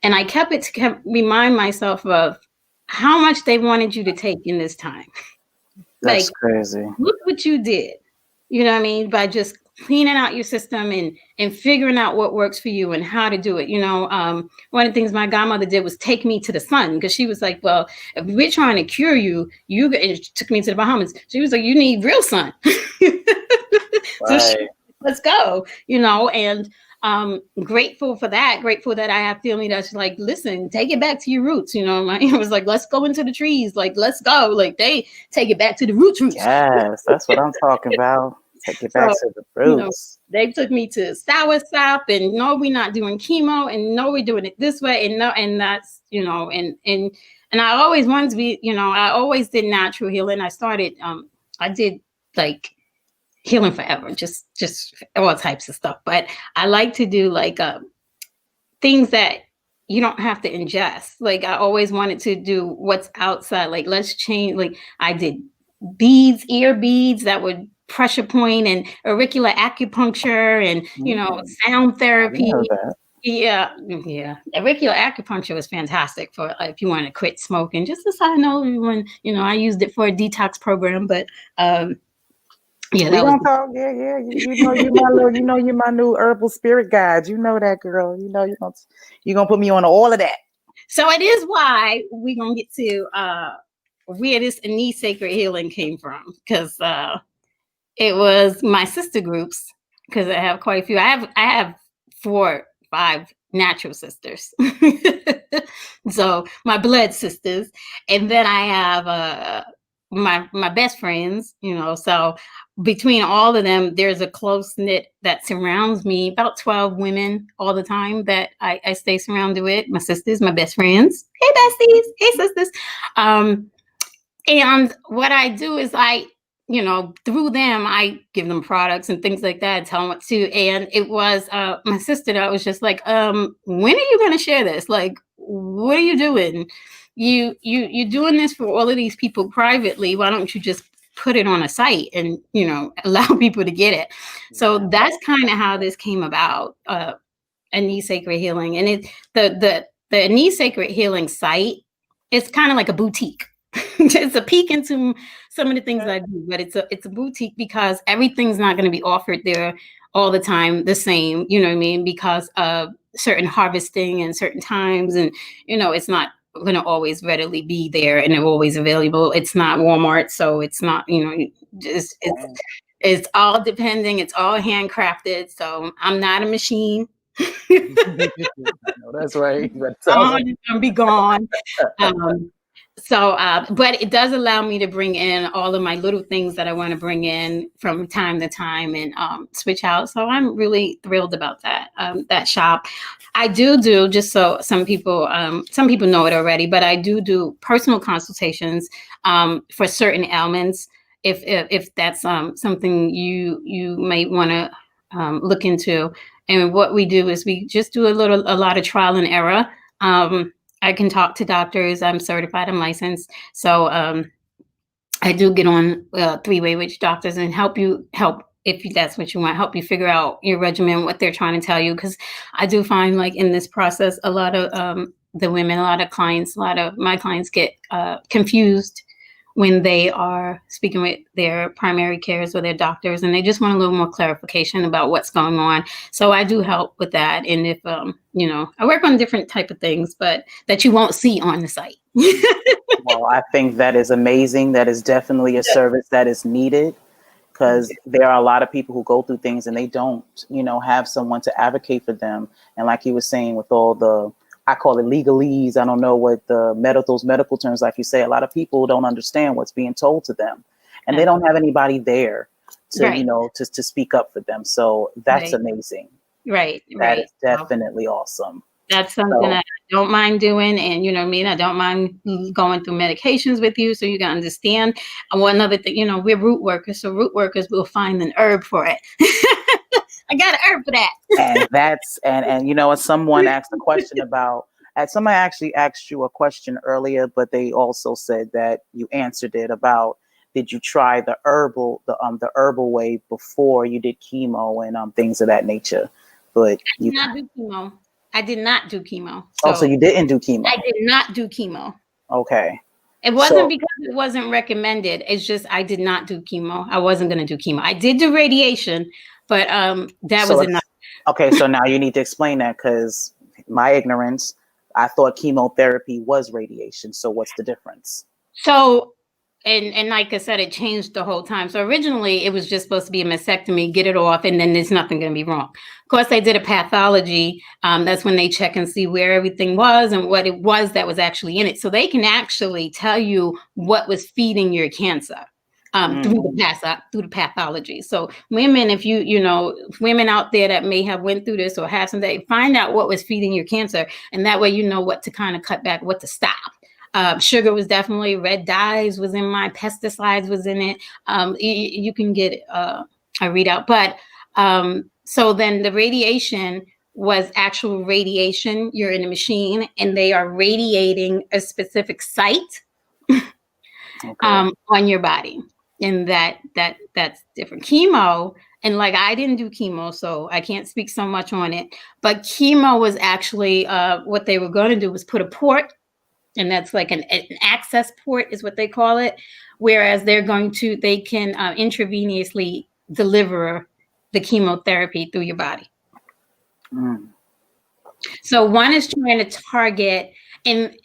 and I kept it to remind myself of how much they wanted you to take in this time. That's crazy. Look what you did. You know what I mean? By just cleaning out your system and figuring out what works for you and how to do it. One of the things my godmother did was take me to the sun, because she was like, well, if we're trying to cure you, and she took me to the Bahamas. She was like, you need real sun. So let's go, and grateful for that. Grateful that I have family that's like, listen, take it back to your roots. My aunt was like, let's go into the trees. Like, let's go. Like, they take it back to the roots. Yes, that's what I'm talking about. Take it back to the roots. They took me to soursop, and no, we're not doing chemo, and no, we're doing it this way, and no, and that's and I always wanted to be, I always did natural healing. I started, I did like healing forever, just all types of stuff. But I like to do like things that you don't have to ingest. Like, I always wanted to do what's outside. Like, let's change. Like, I did beads, ear beads that would pressure point, and auricular acupuncture, and sound therapy. Yeah, yeah. Auricular acupuncture was fantastic for if you want to quit smoking. Just as I know, when I used it for a detox program, but yeah, We that was. gonna talk. Yeah, yeah. You know you my little. You know you my new herbal spirit guide. You know that, girl. You know you gonna put me on all of that. So it is why we're gonna get to where this knee sacred healing came from, because it was my sister groups, because I have quite a few. I have 4, 5 natural sisters. So my blood sisters, and then I have my best friends, so between all of them there's a close knit that surrounds me, about 12 women all the time that I stay surrounded with, my sisters, my best friends. Hey besties, hey sisters. And what I do is through them, I give them products and things like that, tell them what to. And it was my sister that was just like, when are you going to share this? Like, what are you doing? You're doing this for all of these people privately. Why don't you just put it on a site and, allow people to get it? So that's kind of how this came about, a knee sacred healing. And the knee sacred healing site, it's kind of like a boutique. It's a peek into some of the things I do, but it's a boutique because everything's not going to be offered there all the time the same, you know what I mean? Because of certain harvesting and certain times, and it's not going to always readily be there and always available. It's not Walmart, so it's not, it's all depending. It's all handcrafted. So I'm not a machine. No, that's right. I'm be gone. So, but it does allow me to bring in all of my little things that I want to bring in from time to time and switch out. So I'm really thrilled about that, that shop. I do just so some people know it already, but I do personal consultations for certain ailments. If that's something you might want to look into. And what we do is we just do a lot of trial and error. I can talk to doctors. I'm certified. I'm licensed. So I do get on 3-way with doctors and help if that's what you want, help you figure out your regimen, what they're trying to tell you. Because I do find, like, in this process, a lot of the women, a lot of clients, a lot of my clients get confused when they are speaking with their primary cares or their doctors, and they just want a little more clarification about what's going on. So I do help with that. And if, I work on different type of things, but that you won't see on the site. Well, I think that is amazing. That is definitely a service that is needed, because there are a lot of people who go through things and they don't, have someone to advocate for them. And like you were saying, with all the, I call it legalese, I don't know what those medical terms, like you say, a lot of people don't understand what's being told to them, and they don't have anybody there to, Right. to speak up for them. So that's amazing. Right. That is definitely awesome. That's something that I don't mind doing. And you know what I mean? I don't mind going through medications with you so you can understand. And one other thing, we're root workers. So root workers will find an herb for it. I got an herb for that. And that's, and someone asked a question about, somebody actually asked you a question earlier, but they also said that you answered it about, did you try the herbal way before you did chemo and things of that nature? But you did not do chemo. I did not do chemo. So you didn't do chemo? I did not do chemo. Okay. It wasn't because it wasn't recommended. It's just I did not do chemo. I wasn't going to do chemo. I did do radiation, but that was enough. Okay, so now you need to explain that, because my ignorance, I thought chemotherapy was radiation. So what's the difference? So, and like I said, it changed the whole time. So originally it was just supposed to be a mastectomy, get it off, and then there's nothing going to be wrong. Of course, they did a pathology. That's when they check and see where everything was and what it was that was actually in it. So they can actually tell you what was feeding your cancer. Through the pathology. So women, if women out there that may have went through this or have something, find out what was feeding your cancer, and that way you know what to kind of cut back, what to stop. Sugar was definitely, red dyes was in my, pesticides was in it. You can get a readout, but so then the radiation was actual radiation. You're in a machine and they are radiating a specific site on your body. And that's different. Chemo And like, I didn't do chemo, so I can't speak so much on it. But chemo was actually what they were going to do was put a port, and that's like an access port is what they call it. Whereas they can intravenously deliver the chemotherapy through your body. Mm. So one is trying to target, and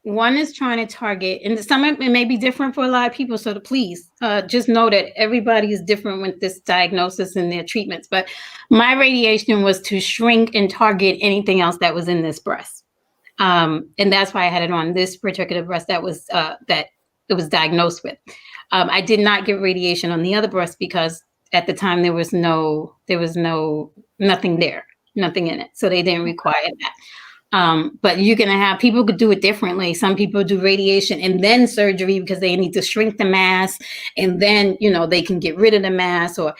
one is trying to target, and some of it may be different for a lot of people. So please just know that everybody is different with this diagnosis and their treatments. But my radiation was to shrink and target anything else that was in this breast. And that's why I had it on this particular breast that it was diagnosed with. I did not get radiation on the other breast because at the time there was nothing there, nothing in it. So they didn't require that. But you're going to have, people could do it differently. Some people do radiation and then surgery because they need to shrink the mass, and then, they can get rid of the mass, or,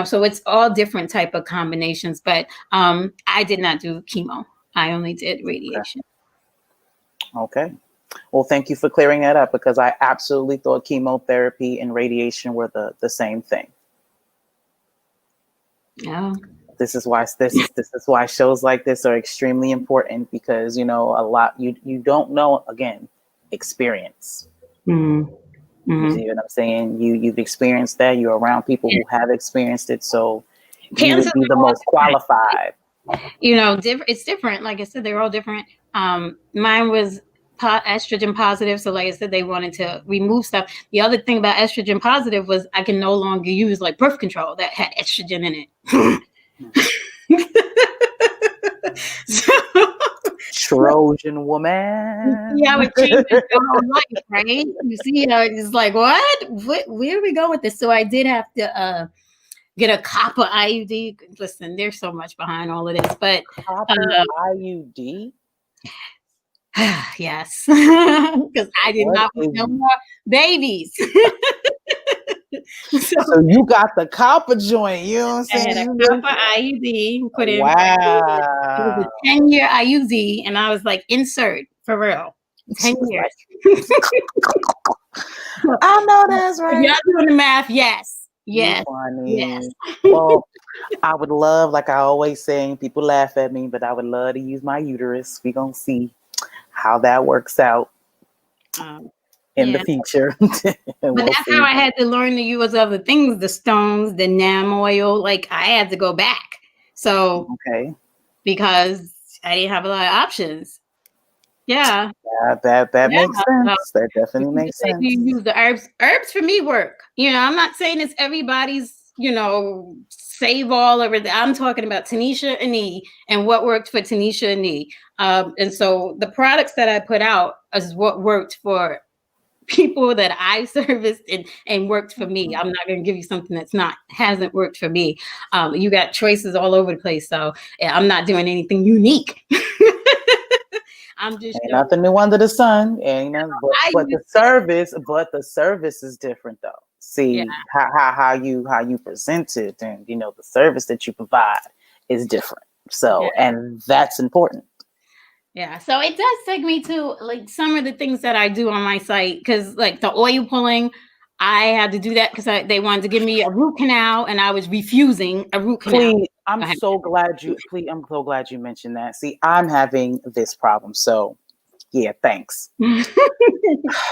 so it's all different type of combinations. But I did not do chemo. I only did radiation. Okay. Well, thank you for clearing that up, because I absolutely thought chemotherapy and radiation were the same thing. Yeah. This is why shows like this are extremely important, because a lot you don't know, again, experience. Mm-hmm. You see what I'm saying? You've experienced that. You're around people who have experienced it, so you would be the most qualified. It's different. Like I said, they're all different. Mine was estrogen positive, so like I said, they wanted to remove stuff. The other thing about estrogen positive was I can no longer use like birth control that had estrogen in it. So, Trojan woman. Yeah, it changes your whole life, right? You see, it's like, what? Where do we go with this? So I did have to get a copper IUD. Listen, there's so much behind all of this, but copper IUD. Yes, because I did not want no more babies. So you got the copper joint, you know what I'm saying? I had a copper IUD put in. Wow. It was a 10-year IUD, and I was like, insert for real. 10 years. I know that's right. Y'all doing the math? Yes. Yes. Yes. Well, I would love, like I always say, people laugh at me, but I would love to use my uterus. We're going to see how that works out in the future. But that's how I had to learn to use other things, the stones, the NAM oil. Like, I had to go back. So, because I didn't have a lot of options. Yeah. That makes sense. That definitely makes sense. You use the herbs. Herbs for me work. I'm not saying it's everybody's, save all over. I'm talking about Tanisha Ani and what worked for Tanisha Ani. And so the products that I put out is what worked for people that I serviced and worked for me. I'm not going to give you something hasn't worked for me. You got choices all over the place. So I'm not doing anything unique. I'm just ain't nothing new under the sun. But the service is different though. See how you present it, and the service that you provide is different. So and that's important. Yeah, so it does take me to like some of the things that I do on my site, because like the oil pulling, I had to do that because they wanted to give me a root canal, and I was refusing a root canal. Please, I'm so glad you mentioned that. See, I'm having this problem, so yeah, thanks.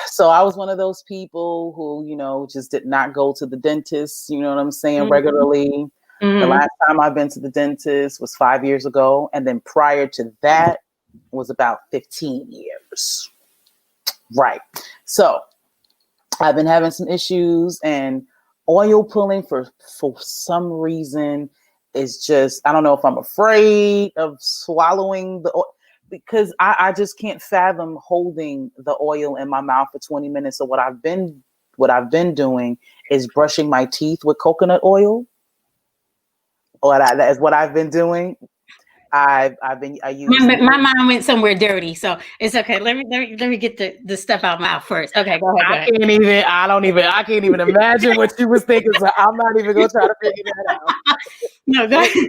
So I was one of those people who just did not go to the dentist. You know what I'm saying? Regularly. The last time I've been to the dentist was 5 years ago, and then prior to that was about 15 years. Right. So I've been having some issues, and oil pulling for some reason is just, I don't know if I'm afraid of swallowing the oil, because I just can't fathom holding the oil in my mouth for 20 minutes. So what I've been doing is brushing my teeth with coconut oil. That is what I've been doing. I use my mind went somewhere dirty, so it's okay. Let me get the stuff out my mouth first. Okay, go ahead. I can't even imagine what you was thinking, so I'm not even gonna try to figure that out. No, go ahead.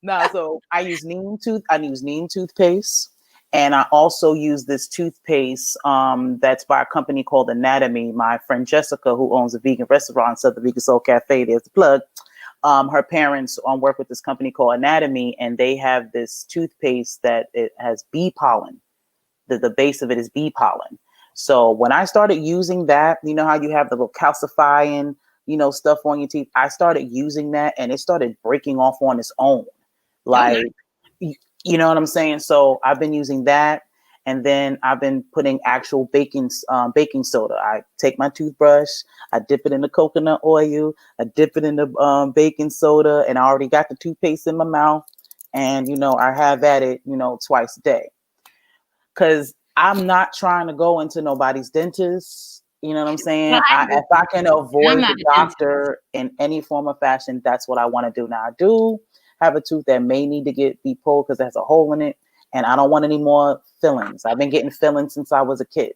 No, so I use neem toothpaste, and I also use this toothpaste that's by a company called Anatomy. My friend Jessica, who owns a vegan restaurant, so the Vegan Soul Cafe, there's the plug. her parents work with this company called Anatomy, and they have this toothpaste that it has bee pollen. The base of it is bee pollen. So when I started using that, you know how you have the little calcifying, stuff on your teeth. I started using that, and it started breaking off on its own. Like, you know what I'm saying? So I've been using that. And then I've been putting actual baking soda. I take my toothbrush, I dip it in the coconut oil, I dip it in the baking soda, and I already got the toothpaste in my mouth. And, I have at it, twice a day. Because I'm not trying to go into nobody's dentist. You know what I'm saying? If I can avoid the doctor in any form or fashion, that's what I want to do. Now, I do have a tooth that may need to be pulled because it has a hole in it. And I don't want any more fillings. I've been getting fillings since I was a kid.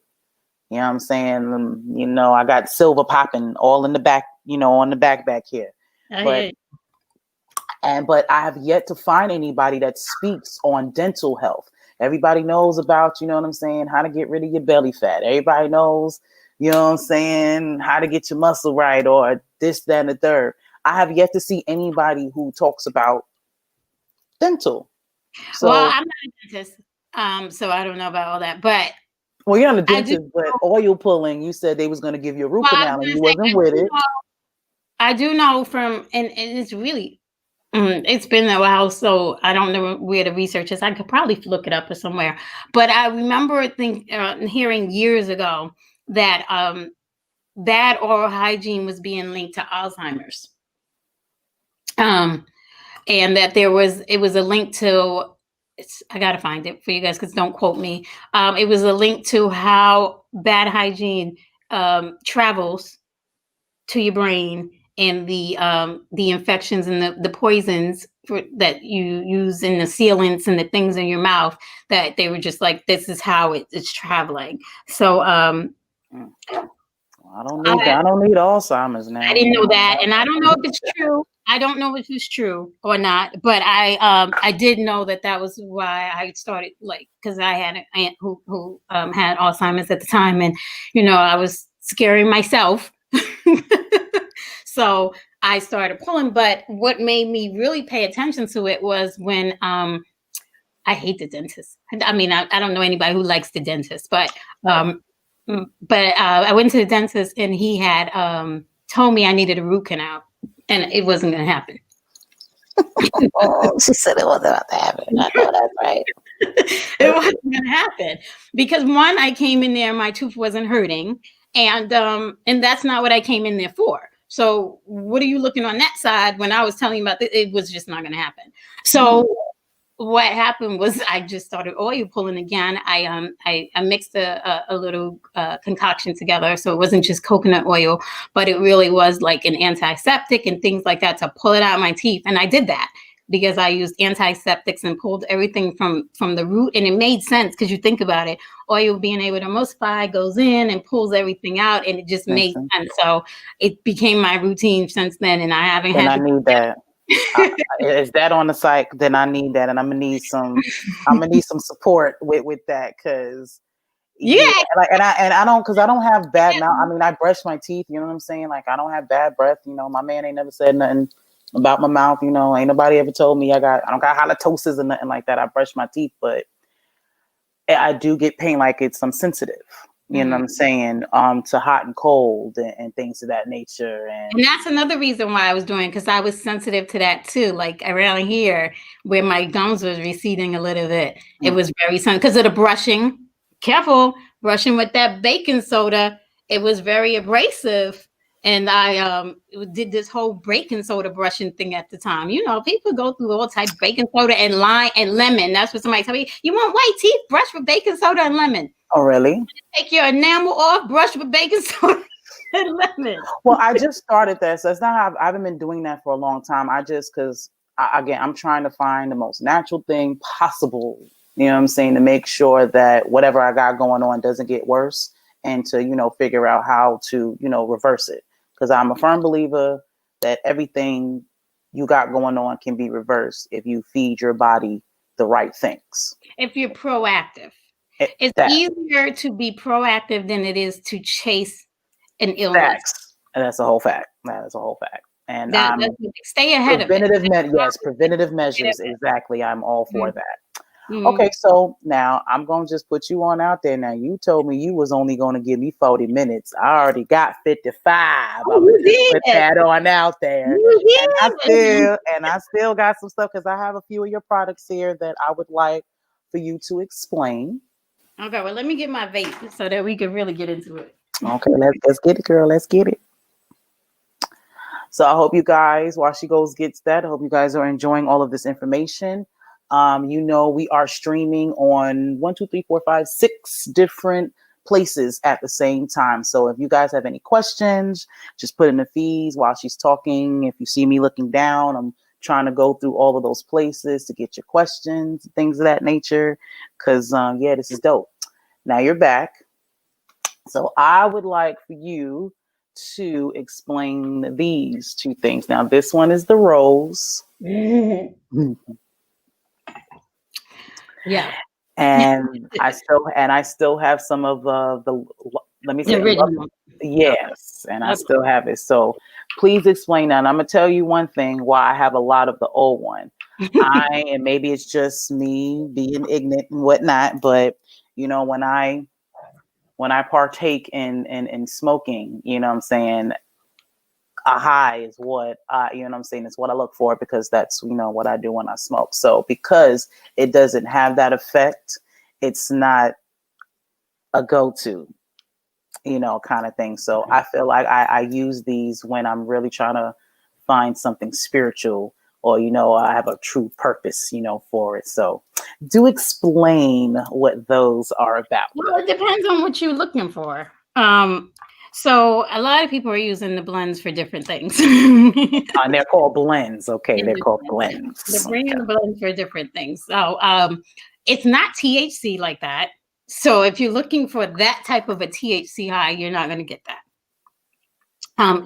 You know what I'm saying? I got silver popping all in the back, on the back here. But I have yet to find anybody that speaks on dental health. Everybody knows about, you know what I'm saying, how to get rid of your belly fat. Everybody knows, you know what I'm saying, how to get your muscle right, or this, that, and the third. I have yet to see anybody who talks about dental. So, well, I'm not a dentist, so I don't know about all that. But you're not a dentist, but oil pulling, you said they was going to give you a root canal, and you wasn't with it. I do know from, and it's really, it's been a while, so I don't know where the research is. I could probably look it up or somewhere. But I remember hearing years ago that bad oral hygiene was being linked to Alzheimer's. And that it was a link to, I got to find it for you guys because don't quote me. It was a link to how bad hygiene travels to your brain, and the infections and the poisons that you use in the sealants and the things in your mouth, that they were just like, this is how it's traveling. So I don't need Alzheimer's now. I didn't know that, and I don't know if it's true. I don't know if it's true or not, but I did know that was why I started, because I had an aunt who had Alzheimer's at the time, and I was scaring myself. So I started pulling. But what made me really pay attention to it was when I hate the dentist. I mean, I don't know anybody who likes the dentist, but I went to the dentist, and he had told me I needed a root canal, and it wasn't going to happen. Oh, she said it wasn't about to happen. I know that's right. It wasn't going to happen because, one, I came in there, my tooth wasn't hurting, and that's not what I came in there for. So what are you looking on that side when I was telling you about this? It was just not going to happen. So what happened was I just started oil pulling again. I mixed a little concoction together, so it wasn't just coconut oil, but it really was like an antiseptic and things like that to pull it out of my teeth. And I did that because I used antiseptics and pulled everything from the root, and it made sense because you think about it. Oil being able to emulsify goes in and pulls everything out, and it just made sense. So it became my routine since then, and I haven't had. I need that. Is that on the site? Then I need that, and I'm gonna need some support with that, because I don't have bad mouth. I mean, I brush my teeth, you know what I'm saying? Like, I don't have bad breath. My man ain't never said nothing about my mouth. Ain't nobody ever told me I don't got halitosis or nothing like that. I brush my teeth, but I do get pain, like I'm sensitive. You know what I'm saying? To hot and cold and things of that nature. And that's another reason why I was doing, because I was sensitive to that too. Like around here where my gums was receding a little bit, it was very sensitive because of the brushing. Careful, brushing with that baking soda. It was very abrasive. And I did this whole baking soda brushing thing at the time. People go through all types of baking soda and lime and lemon. That's what somebody told me. You want white teeth? Brush with baking soda and lemon. Oh, really? Take your enamel off, brush with baking soda and lemon. Well, I just started that. So it's not, I haven't been doing that for a long time. Because I'm trying to find the most natural thing possible. You know what I'm saying? To make sure that whatever I got going on doesn't get worse, and to, figure out how to, reverse it. Because I'm a firm believer that everything you got going on can be reversed if you feed your body the right things. If you're proactive. It's easier to be proactive than it is to chase an illness. Facts. And that's a whole fact. That is a whole fact. And stay ahead of it. Yes, preventative measures. Exactly. I'm all for that. Mm-hmm. Okay, so now I'm going to just put you on out there. Now, you told me you was only going to give me 40 minutes. I already got 55. I'm going to just put that on out there. And I still got some stuff because I have a few of your products here that I would like for you to explain. Okay, well, let me get my vape so that we can really get into it. Okay, let's get it, girl. Let's get it. So I hope you guys, while she goes gets that, I hope you guys are enjoying all of this information. We are streaming on 6 different places at the same time. So if you guys have any questions, just put in the feeds while she's talking. If you see me looking down, I'm trying to go through all of those places to get your questions, things of that nature. Because, this is dope. Now you're back. So I would like for you to explain these 2 things. Now, this one is the rose. Yeah. And I still have some of the let me say original. Yes, and I still have it. So please explain that. And I'm gonna tell you one thing why I have a lot of the old one. And maybe it's just me being ignorant and whatnot, but when I partake in smoking, what I'm saying, a high is what what I'm saying, is what I look for, because that's what I do when I smoke. So because it doesn't have that effect, it's not a go-to, kind of thing. So I feel like I use these when I'm really trying to find something spiritual, or I have a true purpose, for it. So do explain what those are about. Well, it depends on what you're looking for. So a lot of people are using the blends for different things. And they're called blends. Okay, they're called blends. They're bringing the blends for different things. So it's not THC like that. So if you're looking for that type of a THC high, you're not going to get that.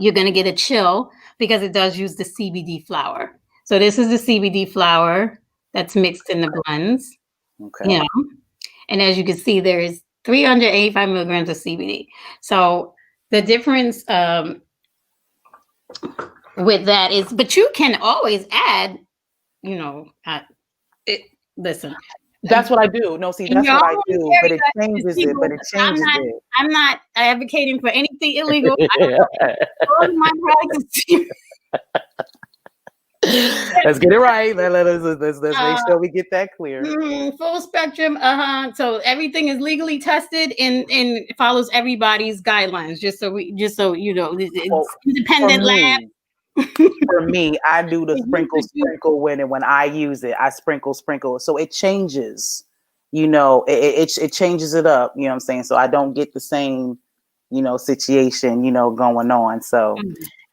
You're going to get a chill because it does use the CBD flower. So this is the CBD flower that's mixed in the blends. Okay. And as you can see, there is 385 milligrams of CBD. So the difference with that is, but you can always add, listen. That's what I do. No, see, that's what I do, but it changes it. I'm not advocating for anything illegal. All of my products. Let's get it right. Let's make sure we get that clear. Full spectrum. So everything is legally tested and follows everybody's guidelines. Just so it's independent lab. For me, I do the sprinkle when I use it. I sprinkle, so it changes. It changes it up. You know what I'm saying? So I don't get the same, situation, going on. So.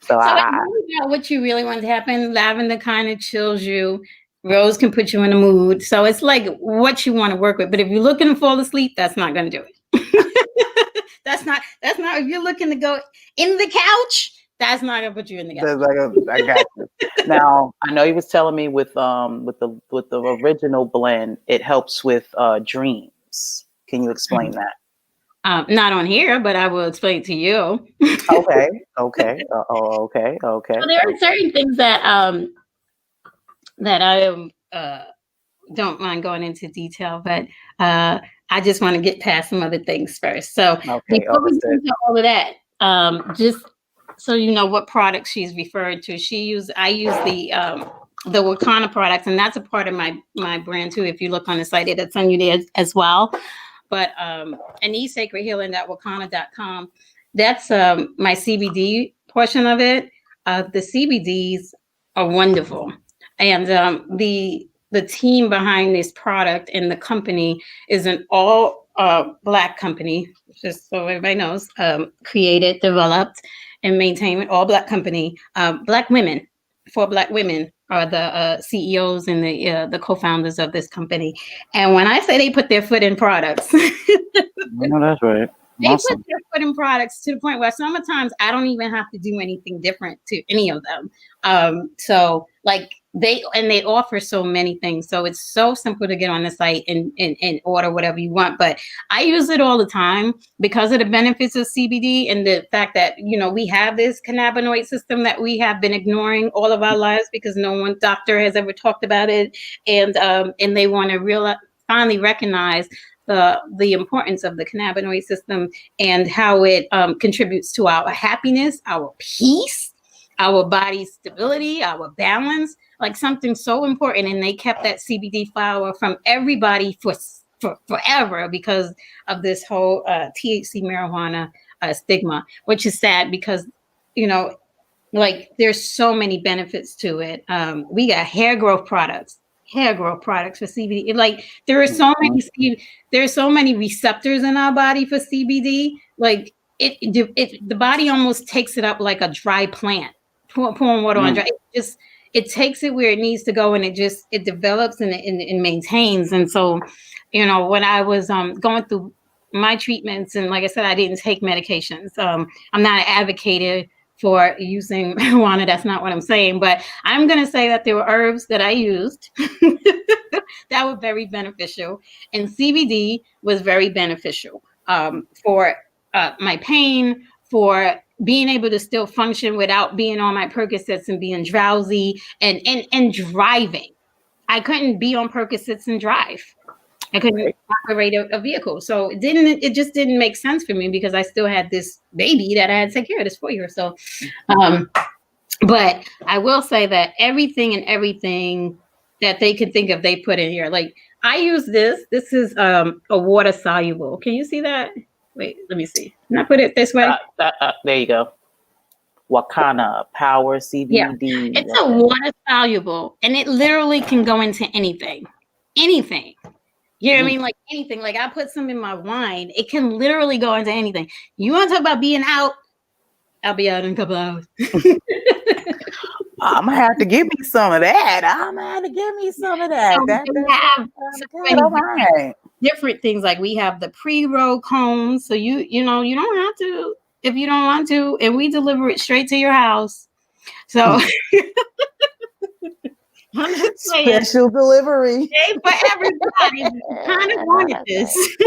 So I know what you really want to happen. Lavender kind of chills you. Rose can put you in a mood. So it's like what you want to work with. But if you're looking to fall asleep, that's not going to do it. That's not. If you're looking to go in the couch, that's not going to put you in the couch. I got you. Now I know you was telling me with the original blend, it helps with dreams. Can you explain that? Not on here, but I will explain to you. Okay. Okay. So there are certain things that I don't mind going into detail, but I just want to get past some other things first. So before we get into all of that, just so you know what products she's referring to, I use the Wakana products, and that's a part of my brand too. If you look on the site, it's on you there as well. But AniSacredHealing.wakana.com, that's my CBD portion of it. The CBDs are wonderful. And the team behind this product and the company is an all Black company, just so everybody knows, created, developed, and maintained, all Black company. Black women, 4 Black women are the CEOs and the co-founders of this company. And when I say they put their foot in products, no, that's right. They put their foot in products to the point where sometimes I don't even have to do anything different to any of them. So like they offer so many things. So it's so simple to get on the site and order whatever you want. But I use it all the time because of the benefits of CBD and the fact that, you know, we have this cannabinoid system that we have been ignoring all of our lives because no one doctor has ever talked about it. And they want to finally recognize the importance of the cannabinoid system and how it contributes to our happiness, our peace, our body's stability, our balance, like something so important. And they kept that CBD flower from everybody for forever because of this whole THC marijuana stigma, which is sad because, you know, like there's so many benefits to it. We got hair growth products for CBD. Like there's so many receptors in our body for CBD. Like the body almost takes it up like a dry plant. Pouring water on dry. It takes it where it needs to go, and it develops and it maintains. And so, you know, when I was going through my treatments, and like I said, I didn't take medications. I'm not an advocate for using marijuana. That's not what I'm saying. But I'm going to say that there were herbs that I used that were very beneficial, and CBD was very beneficial for my pain, for being able to still function without being on my Percocets and being drowsy and driving. I couldn't be on Percocets and drive. I couldn't operate a vehicle. So it just didn't make sense for me because I still had this baby that I had to take care of, this 4-year. So, but I will say that everything that they could think of, they put in here. Like I use this. This is a water soluble. Can you see that? Wait, let me see. Can I put it this way? There you go. Wakana Power CBD. Yeah. It's a water soluble, and it literally can go into anything. Anything. You know what I mean? Like anything. Like I put some in my wine. It can literally go into anything. You want to talk about being out? I'll be out in a couple hours. I'm gonna have to give me some of that. So different things. Like we have the pre-roll cones. So you know, you don't have to if you don't want to, and we deliver it straight to your house. So I'm just saying, special delivery for everybody. We kind of wanted this.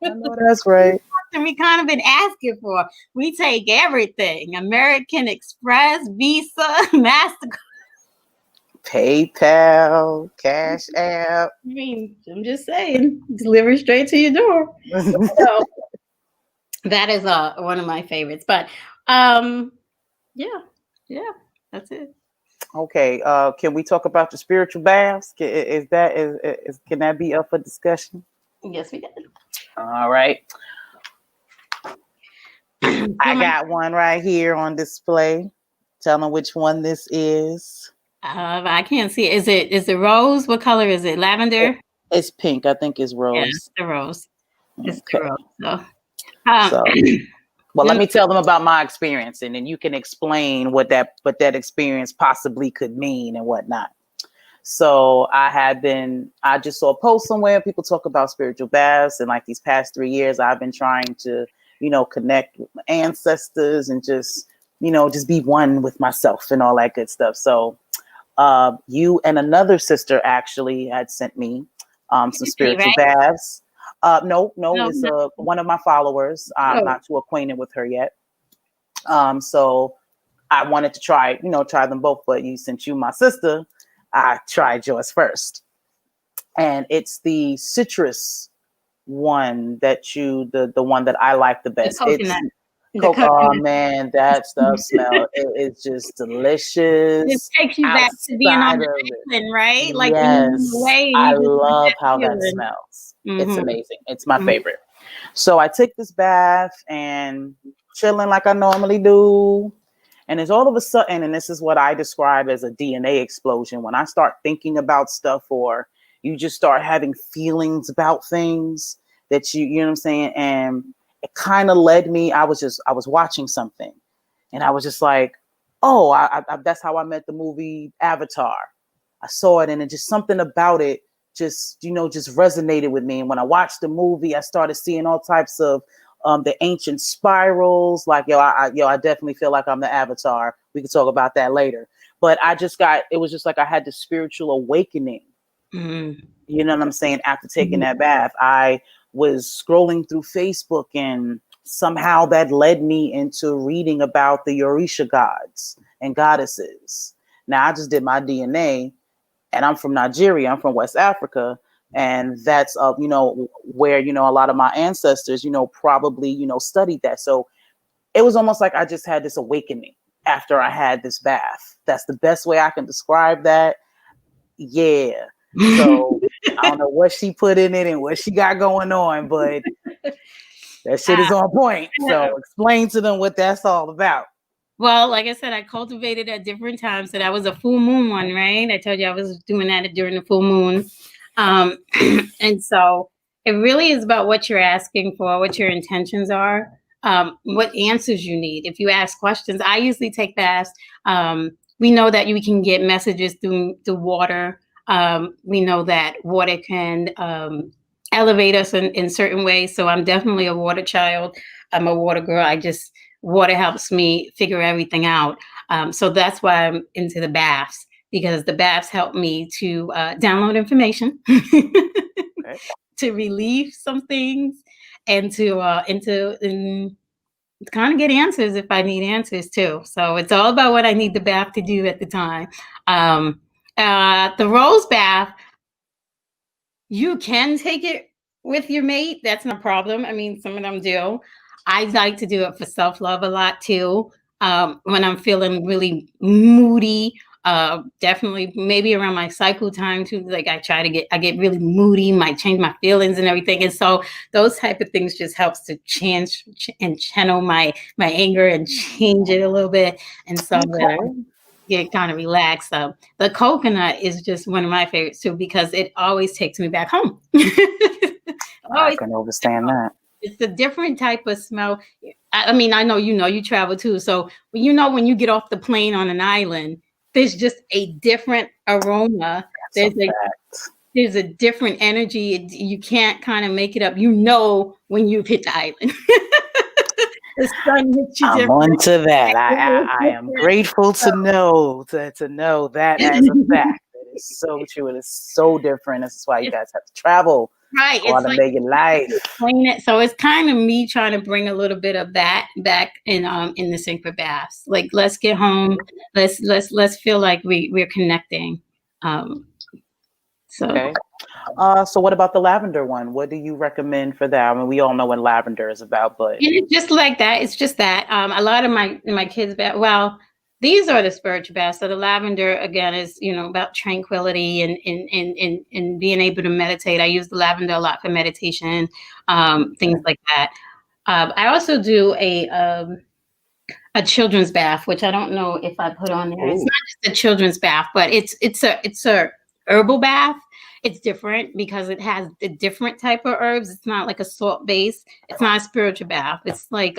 I know that's right. And we kind of been asking for. We take everything: American Express, Visa, MasterCard, PayPal, Cash App. I mean, I'm just saying, deliver straight to your door. So that is one of my favorites. But yeah, that's it. Okay, can we talk about the spiritual baths? Can that be up for discussion? Yes, we can. All right. I got one right here on display. Tell them which one this is. I can't see it. Is it rose? What color is it? Lavender? It's pink. I think it's rose. Yeah, it's the rose. It's okay. the rose. Well, let me tell them about my experience, and then you can explain what that experience possibly could mean and whatnot. So I just saw a post somewhere. People talk about spiritual baths, and like these past 3 years, I've been trying to, connect with my ancestors and just be one with myself and all that good stuff. So you and another sister actually had sent me some spiritual baths. No, it's one of my followers. I'm not too acquainted with her yet. So I wanted to try them both. But since you my sister, I tried yours first. And it's the citrus one that the one that I like the best. Oh man, that stuff smells. It's just delicious. It takes you back to being on the island, right? Like yes, I love how that smells. Mm-hmm. It's amazing. It's my favorite. So I took this bath and chilling like I normally do. And it's all of a sudden, and this is what I describe as a DNA explosion. When I start thinking about stuff, or you just start having feelings about things that you know what I'm saying, and it kind of led me. I was watching something, and I was just like, oh, I that's how I met the movie Avatar. I saw it, and it just something about it just resonated with me. And when I watched the movie, I started seeing all types of the ancient spirals. Like, I definitely feel like I'm the avatar. We can talk about that later. But it was just like I had this spiritual awakening. Mm-hmm. You know what I'm saying? After taking that bath, I was scrolling through Facebook, and somehow that led me into reading about the Orisha gods and goddesses. Now, I just did my DNA, and I'm from Nigeria. I'm from West Africa. And that's, where, a lot of my ancestors, probably, studied that. So it was almost like I just had this awakening after I had this bath. That's the best way I can describe that. Yeah. So I don't know what she put in it and what she got going on, but that shit is on point. So explain to them what that's all about. Well, like I said, I cultivated at different times. So that was a full moon one, right? I told you I was doing that during the full moon. And so it really is about what you're asking for, what your intentions are, what answers you need. If you ask questions, I usually take baths. We know that we can get messages through water. We know that water can elevate us in certain ways. So I'm definitely a water child. I'm a water girl. Water helps me figure everything out. So that's why I'm into the baths, because the baths help me to download information, Okay. to relieve some things, and to kind of get answers if I need answers too. So it's all about what I need the bath to do at the time. The rose bath, you can take it with your mate. That's no problem. I mean, some of them do. I like to do it for self-love a lot too. When I'm feeling really moody, definitely maybe around my cycle time too. Like I get really moody, might change my feelings and everything. And so those type of things just helps to change and channel my anger and change it a little bit. And so get kind of relaxed. The coconut is just one of my favorites too, because it always takes me back home. I can understand that. It's a different type of smell. I mean, I know you travel too. So when you get off the plane on an island, there's just a different aroma. There's a different energy. You can't kind of make it up. When you've hit the island. The sun hits you I'm different. onto that. I am grateful to know that as a fact. It is so true. It is so different. This is why you guys have to travel. Right. It's like make your life. So it's kind of me trying to bring a little bit of that back in the synchro baths. Like, let's get home. Let's feel like we're connecting. Okay. So what about the lavender one? What do you recommend for that? I mean, we all know what lavender is about, but it's just like that. It's just that a lot of my kids these are the spiritual baths. So the lavender again is about tranquility and being able to meditate. I use the lavender a lot for meditation, things like that. I also do a children's bath, which I don't know if I put on there. Ooh. It's not just a children's bath, but it's a herbal bath. It's different because it has a different type of herbs. It's not like a salt base. It's not a spiritual bath. It's like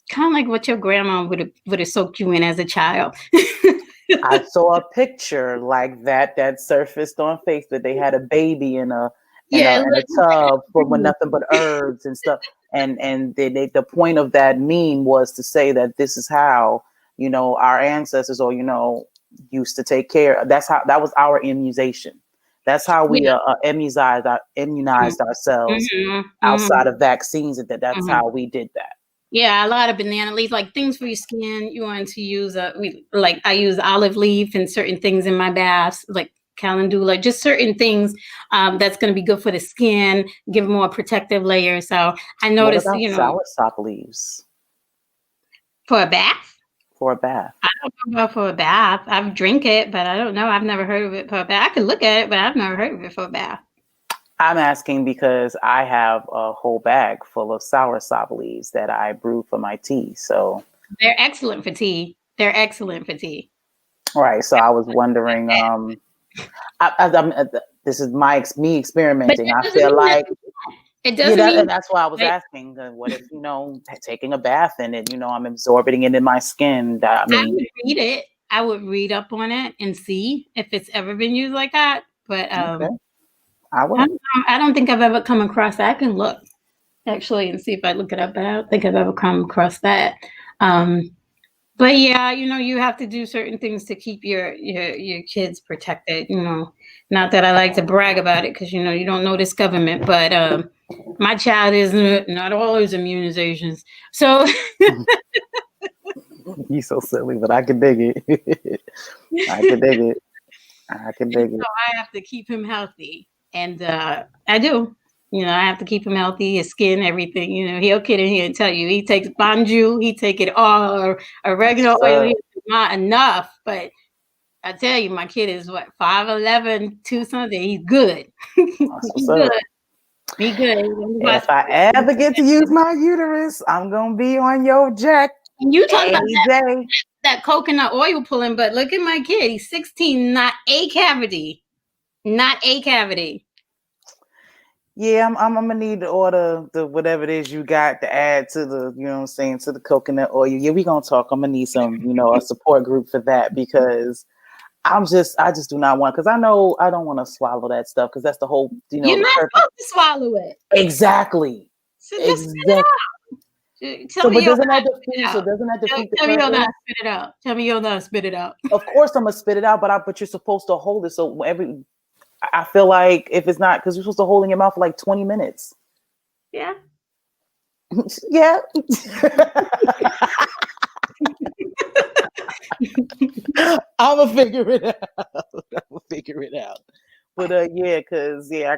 kind of like what your grandma would have soaked you in as a child. I saw a picture like that surfaced on Facebook. They had a baby in a tub with nothing but herbs and stuff. And the point of that meme was to say that this is how our ancestors used to take care. That was our immunization. That's how we immunized ourselves outside of vaccines. That's how we did that. Yeah, a lot of banana leaves, like things for your skin. You want to use I use olive leaf and certain things in my baths, like calendula, just certain things that's going to be good for the skin, give more protective layer. So I noticed, what about soursop leaves for a bath. For a bath. I don't know about for a bath. I've drink it, but I don't know. I've never heard of it for a bath. I could look at it, but I've never heard of it for a bath. I'm asking because I have a whole bag full of soursop leaves that I brew for my tea. So they're excellent for tea. All right. So I was wondering. This is me experimenting. I feel like it doesn't mean, and that's why I was asking. What if taking a bath in it? I'm absorbing it in my skin. I would read it. I would read up on it and see if it's ever been used like that. But okay. I would. I don't think I've ever come across that. I can look. actually, and see if I look it up. But I don't think I've ever come across that. But yeah, you have to do certain things to keep your kids protected. Not that I like to brag about it because you don't know this government, but my child is not all his immunizations. So You so silly, but I can dig it. I can dig it. I can dig it. So I have to keep him healthy, and I do. I have to keep him healthy, his skin, everything. He'll kid in here and tell you he takes Bonju, he take it all, or oregano oil. He's not enough, but I tell you, my kid is what 5'11", 2 something. He's good. He's good. Be good. If I ever get to use my uterus, I'm gonna be on your jack. And you talk about that coconut oil pulling, but look at my kid. He's 16, not a cavity. Not a cavity. Yeah, I'm gonna need to order the whatever it is you got to add to the, to the coconut oil. Yeah, we gonna talk. I'm gonna need some, a support group for that because I just do not want, because I know I don't want to swallow that stuff because that's the whole, You're not supposed to swallow it. Exactly. So just spit it out. Tell me doesn't that defeat the Tell me you're purpose? not spit it out. Tell me you're not spit it out. Of course I'm gonna spit it out, but you're supposed to hold it. So I feel like if it's not, because you're supposed to hold it in your mouth for like 20 minutes. Yeah. Yeah. I'm gonna figure it out. But yeah, because I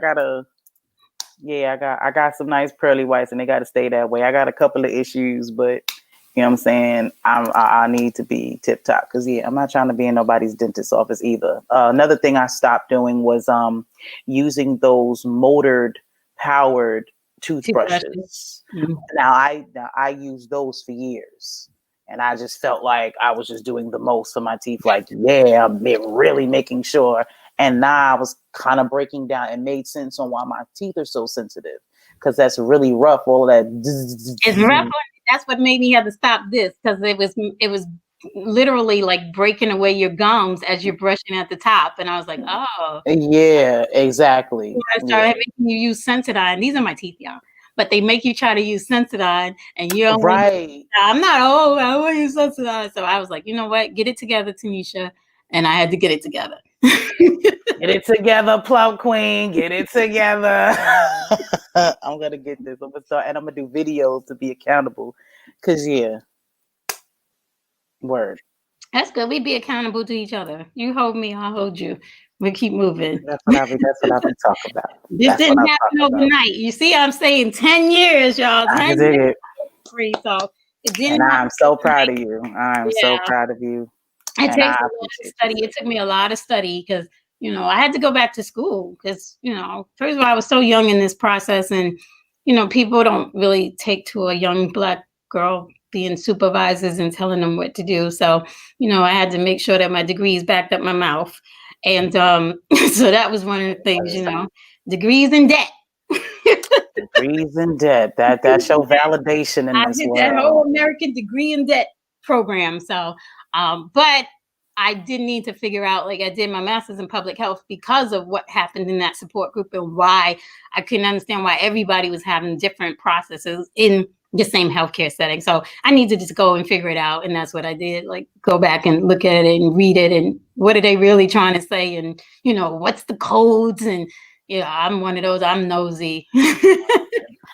got some nice pearly whites and they got to stay that way. I got a couple of issues, but you know what I'm saying? I need to be tip top because I'm not trying to be in nobody's dentist's office either. Another thing I stopped doing was using those motored powered toothbrushes. Mm-hmm. Now I used those for years. And I just felt like I was just doing the most for my teeth. Like, yeah, I'm really making sure. And now I was kind of breaking down. It made sense on why my teeth are so sensitive. Because that's really rough. All of that. It's rough. That's what made me have to stop this. Because it was literally like breaking away your gums as you're brushing at the top. And I was like, oh. Yeah, exactly. I started making you use Sensodyne. These are my teeth, y'all. But they make you try to use Sensodyne, and you're right. I'm not. Oh, I want to use Sensodyne. So I was like, you know what? Get it together, Tanisha. And I had to get it together. Get it together, Plum Queen. Get it together. I'm gonna get this. I'm gonna start, and I'm gonna do videos to be accountable. Cause word. That's good. We be accountable to each other. You hold me, I'll hold you. We keep moving. That's what I've been talking about. This didn't happen overnight. You see, I'm saying 10 years, y'all. 10 years. So it didn't. And I'm so proud of you. I'm so proud of you. It takes a lot of study. It took me a lot of study because, I had to go back to school because, first of all, I was so young in this process and, people don't really take to a young Black girl being supervisors and telling them what to do. So, I had to make sure that my degrees backed up my mouth. And so that was one of the things, degrees in debt. Degrees in debt. That show validation in this world. That whole American degree in debt program. So, but I did need to figure out, like I did my master's in public health because of what happened in that support group and why I couldn't understand why everybody was having different processes in the same healthcare setting. So I need to just go and figure it out. And that's what I did, like go back and look at it and read it. And what are they really trying to say? And, what's the codes? And, I'm one of those, I'm nosy.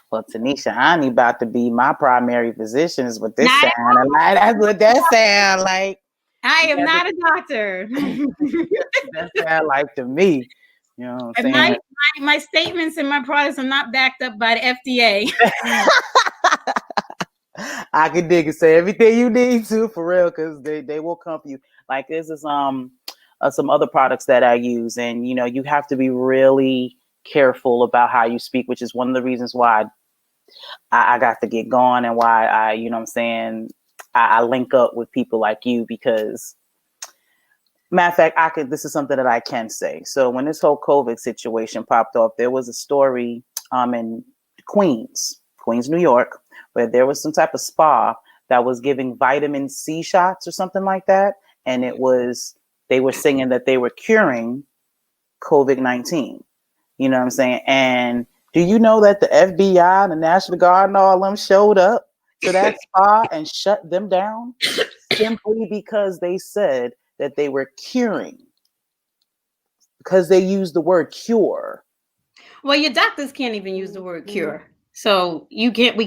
Well, Tanisha Ani about to be my primary physician is what this sound like. That's what that sound like. I am not a doctor. That sound like to me. You know what I'm saying? My statements and my products are not backed up by the FDA. I can dig and say everything you need to for real, because they will come for you. Like this is some other products that I use, and you have to be really careful about how you speak, which is one of the reasons why I got to get going and why I link up with people like you, because matter of fact, this is something that I can say. So when this whole COVID situation popped off, there was a story in Queens, New York, where there was some type of spa that was giving vitamin C shots or something like that. And they were singing that they were curing COVID-19. You know what I'm saying? And Do you know that the FBI, the National Guard, and all them showed up to that spa and shut them down simply because they said that they were curing, because they used the word cure. Well, your doctors can't even use the word cure. So you can't,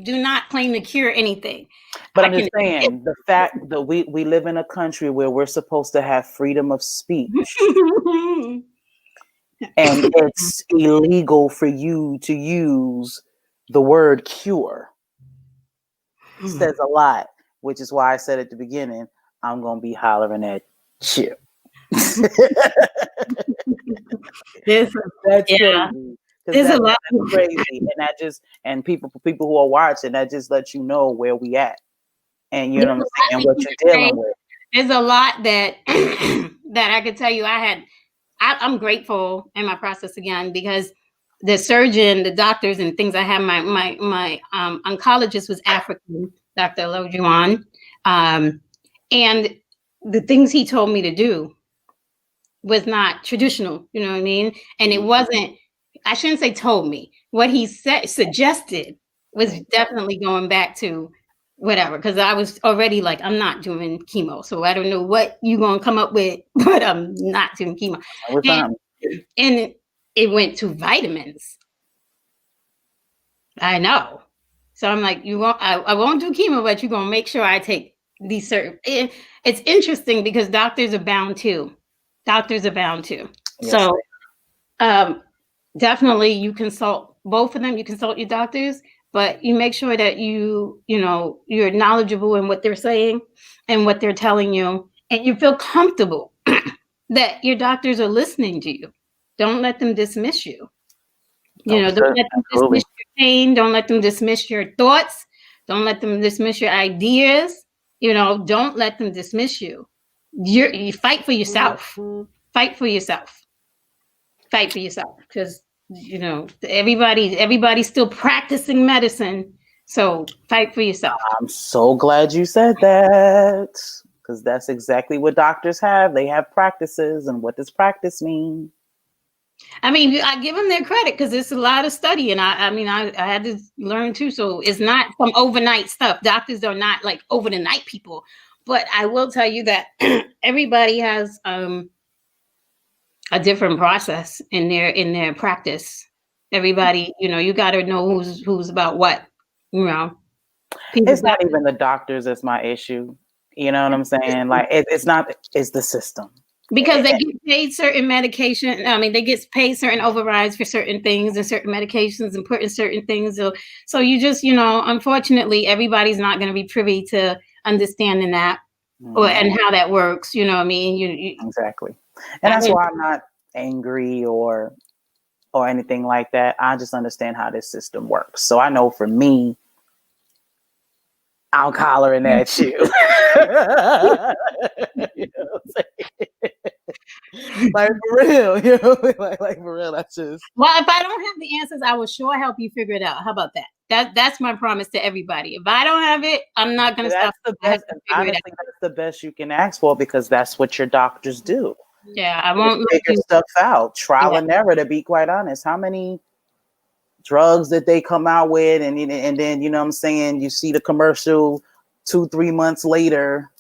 do not claim to cure anything. But I'm just saying, the fact that we live in a country where we're supposed to have freedom of speech. And it's illegal for you to use the word cure. Says a lot, which is why I said at the beginning, I'm going to be hollering at you. That's crazy. There's a lot crazy. And that just, and people who are watching, that just lets you know where we at. And you know what I'm saying, what you're dealing with. There's a lot that that I could tell you. I'm grateful in my process again, because the surgeon, the doctors, and things I had. My oncologist was African, Dr. Lojuan, and the things he told me to do was not traditional. You know what I mean? And it wasn't. I shouldn't say told me. What he suggested was definitely going back to whatever, because I was already like, I'm not doing chemo, so I don't know what you're gonna come up with, but I'm not doing chemo. And it went to vitamins. I know. So I'm like, I won't do chemo, but you're gonna make sure I take these certain. It's interesting because doctors are bound too. Yes. So definitely you consult both of them. You consult your doctors, but you make sure that you're knowledgeable in what they're saying and what they're telling you, and you feel comfortable that your doctors are listening to you. Don't let them dismiss you. Don't let them dismiss your pain. Don't let them dismiss your thoughts. Don't let them dismiss your ideas. Don't let them dismiss you. You fight for yourself. Fight for yourself. Fight for yourself, because everybody's still practicing medicine. So fight for yourself. I'm so glad you said that, because that's exactly what doctors have. They have practices, and what does practice mean? I mean, I give them their credit because it's a lot of study, and I had to learn too. So it's not some overnight stuff. Doctors are not like over the night people, but I will tell you that everybody has a different process in their practice. Everybody, you got to know who's about what. It's not even the doctors that's my issue. You know what I'm saying? Like it's not. It's the system. Because they get paid certain medication. I mean, they get paid certain overrides for certain things and certain medications and put in certain things. So you just, unfortunately, everybody's not going to be privy to understanding that and how that works. You know what I mean? Exactly. And that's why I'm not angry or anything like that. I just understand how this system works. So I know for me, I'm hollering at you. You know what I'm saying? Like for real, like for real. That's just. Well, if I don't have the answers, I will sure help you figure it out. How about that? That's my promise to everybody. If I don't have it, I'm not going to stop. Honestly, that's the best you can ask for, because that's what your doctors do. Yeah, I won't figure stuff out. Trial and error, to be quite honest. How many drugs that they come out with, and then you know what I'm saying, you see the commercial 2-3 months later,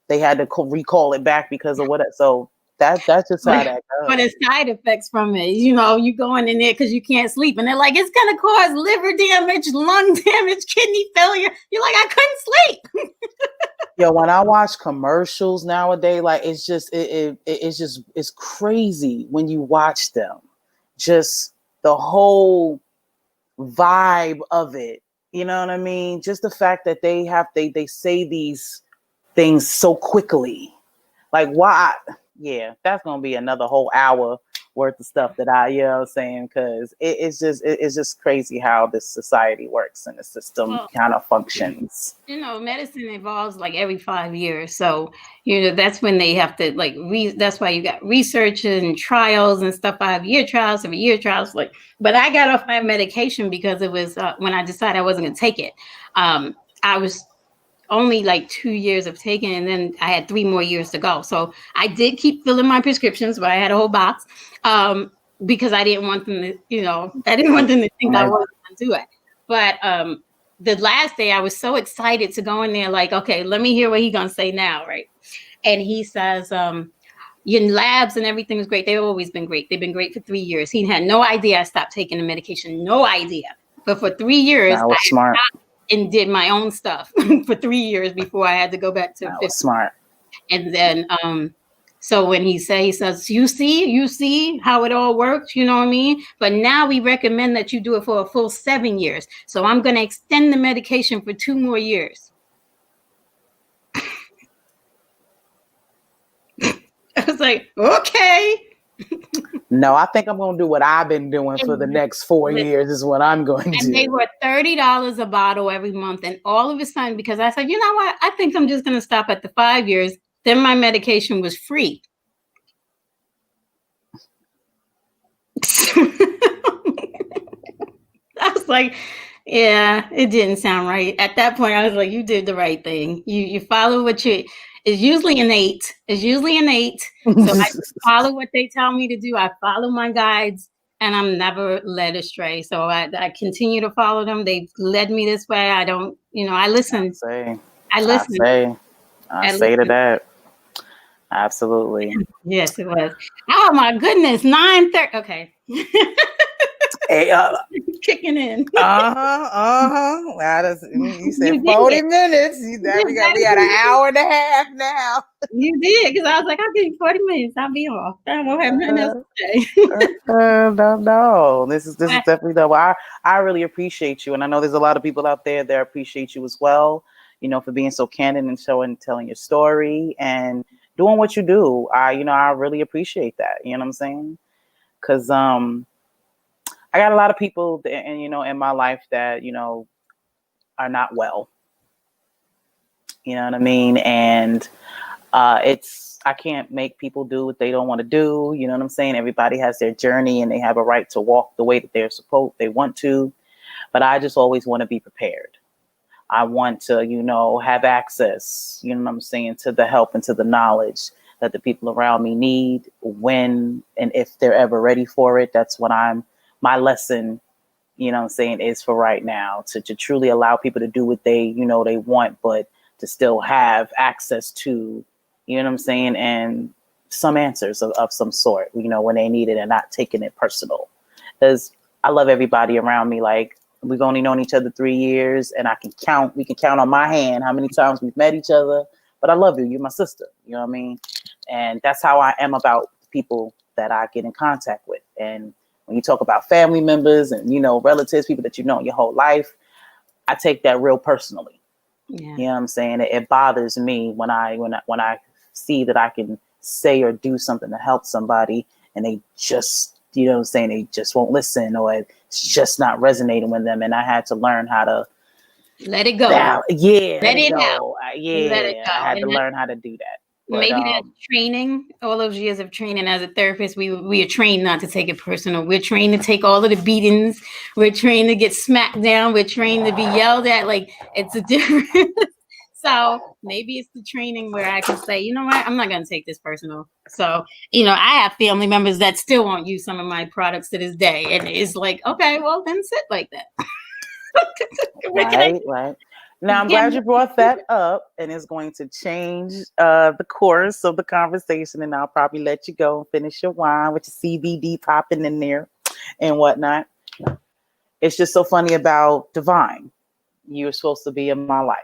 they had to recall it back because of what. So that's just how that goes. But the side effects from it, you going in there because you can't sleep, and they're like, it's gonna cause liver damage, lung damage, kidney failure. You're like, I couldn't sleep. Yo, when I watch commercials nowadays, like it's just it's crazy when you watch them. Just the whole vibe of it. You know what I mean? Just the fact that they say these things so quickly. Like, why? Yeah, that's gonna be another whole hour worth of stuff that I'm saying, because it's just crazy how this society works and the system kind of functions. Medicine evolves like every 5 years, so that's when they have to that's why you got research and trials and stuff, 5-year trials, 7-year trials. But I got off my medication because it was when I decided I wasn't gonna take it. I was only 2 years of taking, and then I had 3 more years to go. So I did keep filling my prescriptions, but I had a whole box. because I didn't want them to, I didn't want them to think I wasn't going to do it. But the last day I was so excited to go in there, like, okay, let me hear what he's going to say now, right? And he says, your labs and everything was great. They've always been great. They've been great for 3 years. He had no idea I stopped taking the medication. No idea. But for 3 years, I smart. stopped and did my own stuff for 3 years before I had to go back to 50. Smart. And then, so when he says, you see how it all works, you know what I mean? But now we recommend that you do it for a full 7 years. So I'm going to extend the medication for 2 more years. I was like, okay. No, I think I'm going to do what I've been doing for the next 4 years is what I'm going to do. And they were $30 a bottle every month. And all of a sudden, because I said, you know what? I think I'm just going to stop at the 5 years. Then my medication was free. I was like, yeah, it didn't sound right. At that point, I was like, you did the right thing. You follow what it's usually innate. So I follow what they tell me to do. I follow my guides and I'm never led astray. So I continue to follow them. They've led me this way. I don't, I listen. I listen. I say to that. Absolutely. Yes, it was. Oh my goodness. 9:30. Okay. Hey, kicking in. You said 40 minutes. We got an hour and a half now. You did, because I was like, I'll give you 40 minutes. I'll be off. I won't have nothing else to say. No. This is definitely though. I really appreciate you, and I know there's a lot of people out there that appreciate you as well. For being so candid and telling your story and doing what you do. I really appreciate that. You know what I'm saying? Because I got a lot of people in my life that, are not well. You know what I mean? And I can't make people do what they don't want to do. You know what I'm saying? Everybody has their journey and they have a right to walk the way that they want to. But I just always want to be prepared. I want to, have access, you know what I'm saying, to the help and to the knowledge that the people around me need when and if they're ever ready for it. That's what my lesson, you know what I'm saying, is for right now, to truly allow people to do what they want, but to still have access to, you know what I'm saying, and some answers of some sort, when they need it and not taking it personal. Because I love everybody around me. Like, we've only known each other 3 years, and we can count on my hand how many times we've met each other. But I love you. You're my sister. You know what I mean? And that's how I am about people that I get in contact with. And when you talk about family members and, relatives, people that you've known your whole life, I take that real personally. Yeah. You know what I'm saying? It bothers me when I see that I can say or do something to help somebody and they just, you know what I'm saying, they just won't listen, or it's just not resonating with them. And I had to learn how to let it go. Let it go. Let it go. I had to learn how to do that. But, maybe that's training, all those years of training as a therapist, we are trained not to take it personal. We're trained to take all of the beatings. We're trained to get smacked down. We're trained to be yelled at. Like, it's a different. So maybe it's the training where I can say, you know what, I'm not going to take this personal. So, I have family members that still won't use some of my products to this day. And it's like, okay, well, then sit like that. Right. Now, I'm glad you brought that up, and it's going to change the course of the conversation, and I'll probably let you go and finish your wine with your CBD popping in there and whatnot. It's just so funny about Divine. You were supposed to be in my life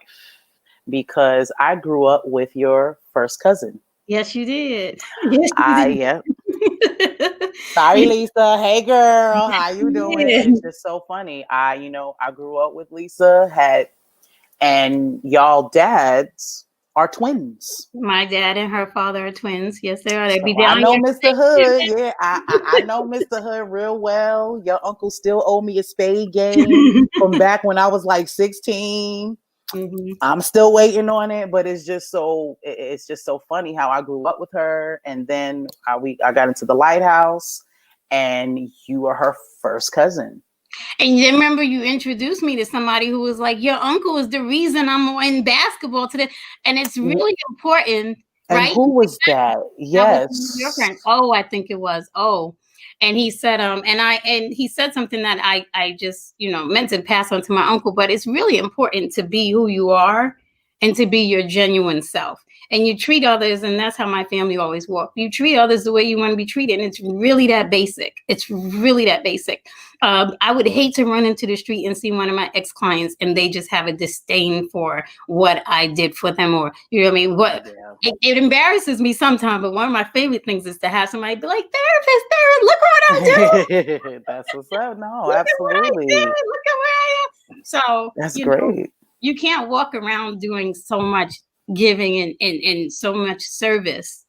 because I grew up with your first cousin. Yes, you did. Yeah. Sorry, Lisa. Hey, girl. How you doing? It's just so funny. I grew up with Lisa, and y'all dads are twins. My dad and her father are twins. Yes, they are. They be down. I know Mr. Hood. Yeah, I know Mr. Hood real well. Your uncle still owe me a spade game from back when I was like 16. Mm-hmm. I'm still waiting on it, but it's just so funny how I grew up with her, and then I got into the Lighthouse, and you were her first cousin. And you remember you introduced me to somebody who was like, your uncle is the reason I'm in basketball today. And it's really important, and right? Who was that? Yes. That was your friend. Oh, I think it was. Oh, And he said, and he said something that I just, meant to pass on to my uncle, but it's really important to be who you are and to be your genuine self. And you treat others, and that's how my family always walked. You treat others the way you want to be treated. And it's really that basic. It's really that basic. I would hate to run into the street and see one of my ex-clients and they just have a disdain for what I did for them, or, you know what I mean? It embarrasses me sometimes, but one of my favorite things is to have somebody be like, therapist, look what I'm doing. That's what's up. No, absolutely. Look at where I am. So that's great. You can't walk around doing so much giving and so much service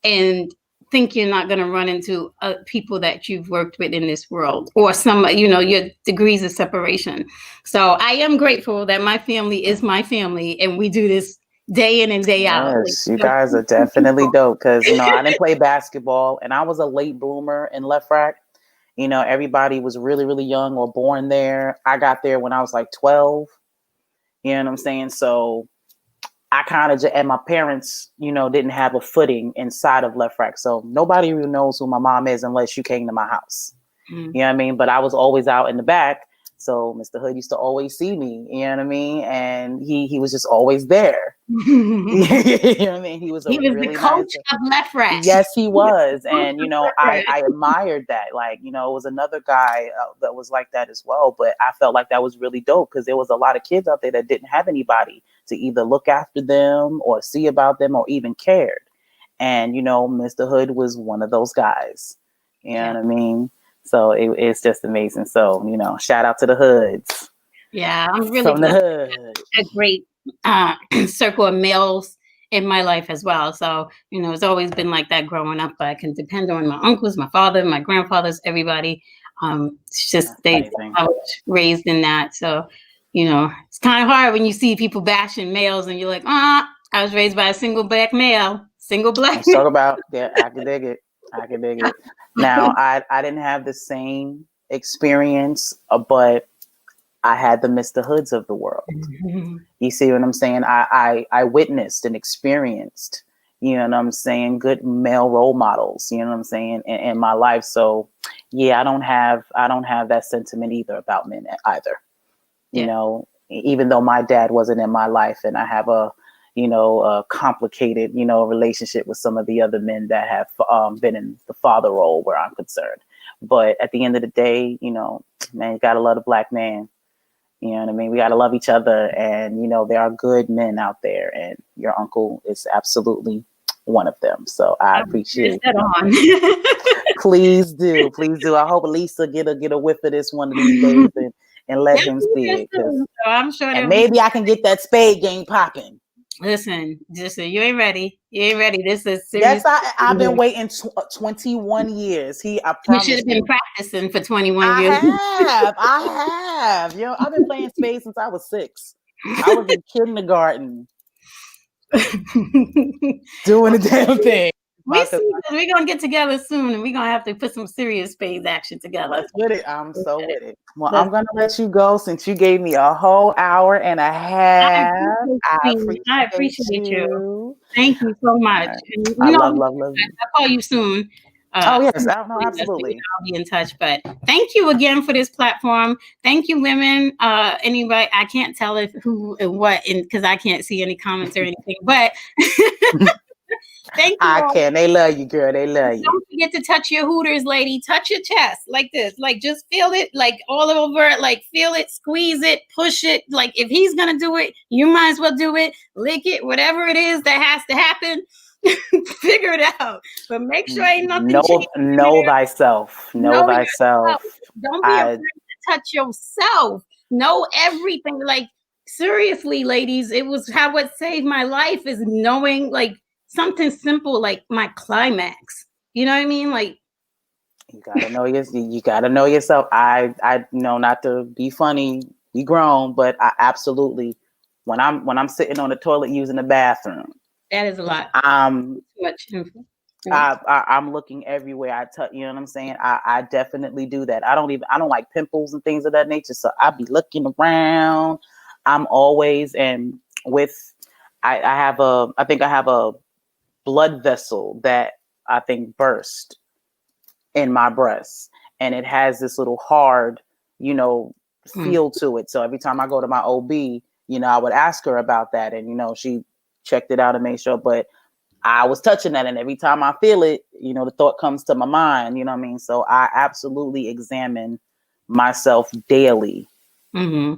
and think you're not going to run into people that you've worked with in this world, or some, your degrees of separation. So I am grateful that my family is my family and we do this day in and day out. Yes, you guys are definitely dope, because I didn't play basketball and I was a late bloomer in Left Rack. Everybody was really, really young or born there. I got there when I was like 12. You know what I'm saying? So I kind of and my parents, didn't have a footing inside of Left Rack. So nobody really knows who my mom is unless you came to my house. Mm-hmm. You know what I mean? But I was always out in the back. So Mr. Hood used to always see me, you know what I mean? And he was just always there. You know what I mean? He was really the coach of Left Rack. Yes, he was. And, I admired that. Like, it was another guy that was like that as well. But I felt like that was really dope, because there was a lot of kids out there that didn't have anybody to either look after them or see about them or even cared. And, Mr. Hood was one of those guys. You know what I mean? So it's just amazing. So, shout out to the Hoods. Yeah, I'm really from the hood. A great circle of males in my life as well. So, it's always been like that growing up. But I can depend on my uncles, my father, my grandfathers, everybody. It's just I was raised in that. So, it's kind of hard when you see people bashing males and you're like, I was raised by a single black male. Let's talk about, I can dig it. Now, I didn't have the same experience, but I had the Mr. Hoods of the world. Mm-hmm. You see what I'm saying? I witnessed and experienced, you know what I'm saying, good male role models, you know what I'm saying, in my life. So yeah, I don't have that sentiment either about men either. Yeah. Even though my dad wasn't in my life, and I have a complicated, relationship with some of the other men that have been in the father role where I'm concerned. But at the end of the day, man, you gotta love the black man. You know what I mean? We gotta love each other, and there are good men out there, and your uncle is absolutely one of them. So I appreciate it. Please do. I hope Lisa get a whiff of this one of these days and let him see it. So I'm sure, and maybe I can get that spade game popping. Listen, you ain't ready. This is serious. Yes, I've been waiting 21 years. I promise. You should have been practicing for 21 years. I have. I've been playing spades since I was 6. I was in kindergarten doing the damn thing. We're gonna get together soon, and we're gonna have to put some serious spades action together. Let's with it. I'm so with it. Well, I'm gonna let you go since you gave me a whole hour and a half. I appreciate you. Thank you so much. And, I love I'll call you soon. Yes, absolutely. I'll be in touch. But thank you again for this platform. Thank you, women. Anybody, I can't tell who and what, because I can't see any comments or anything. But thank you. I can. They love you, girl. They love you. Don't forget to touch your hooters, lady. Touch your chest like this. Like, just feel it, like all over it. Like, feel it, squeeze it, push it. Like, if he's gonna do it, you might as well do it. Lick it, whatever it is that has to happen. Figure it out, but make sure ain't nothing. Know thyself. Know thyself. Don't be afraid to touch yourself. Know everything. Like, seriously, ladies, it was what saved my life is knowing, like, something simple like my climax. You know what I mean? Like, you gotta know you gotta know yourself. I know, not to be funny, be grown, but I absolutely, when I'm sitting on the toilet using the bathroom. That is a lot. Too much info. I'm looking everywhere. I touch, you know what I'm saying? I definitely do that. I don't like pimples and things of that nature. So I be looking around. I'm always, and I think I have a blood vessel that I think burst. in my breasts, and it has this little hard, feel to it. So every time I go to my OB, I would ask her about that, and she checked it out and made sure. But I was touching that, and every time I feel it, the thought comes to my mind. You know what I mean? So I absolutely examine myself daily to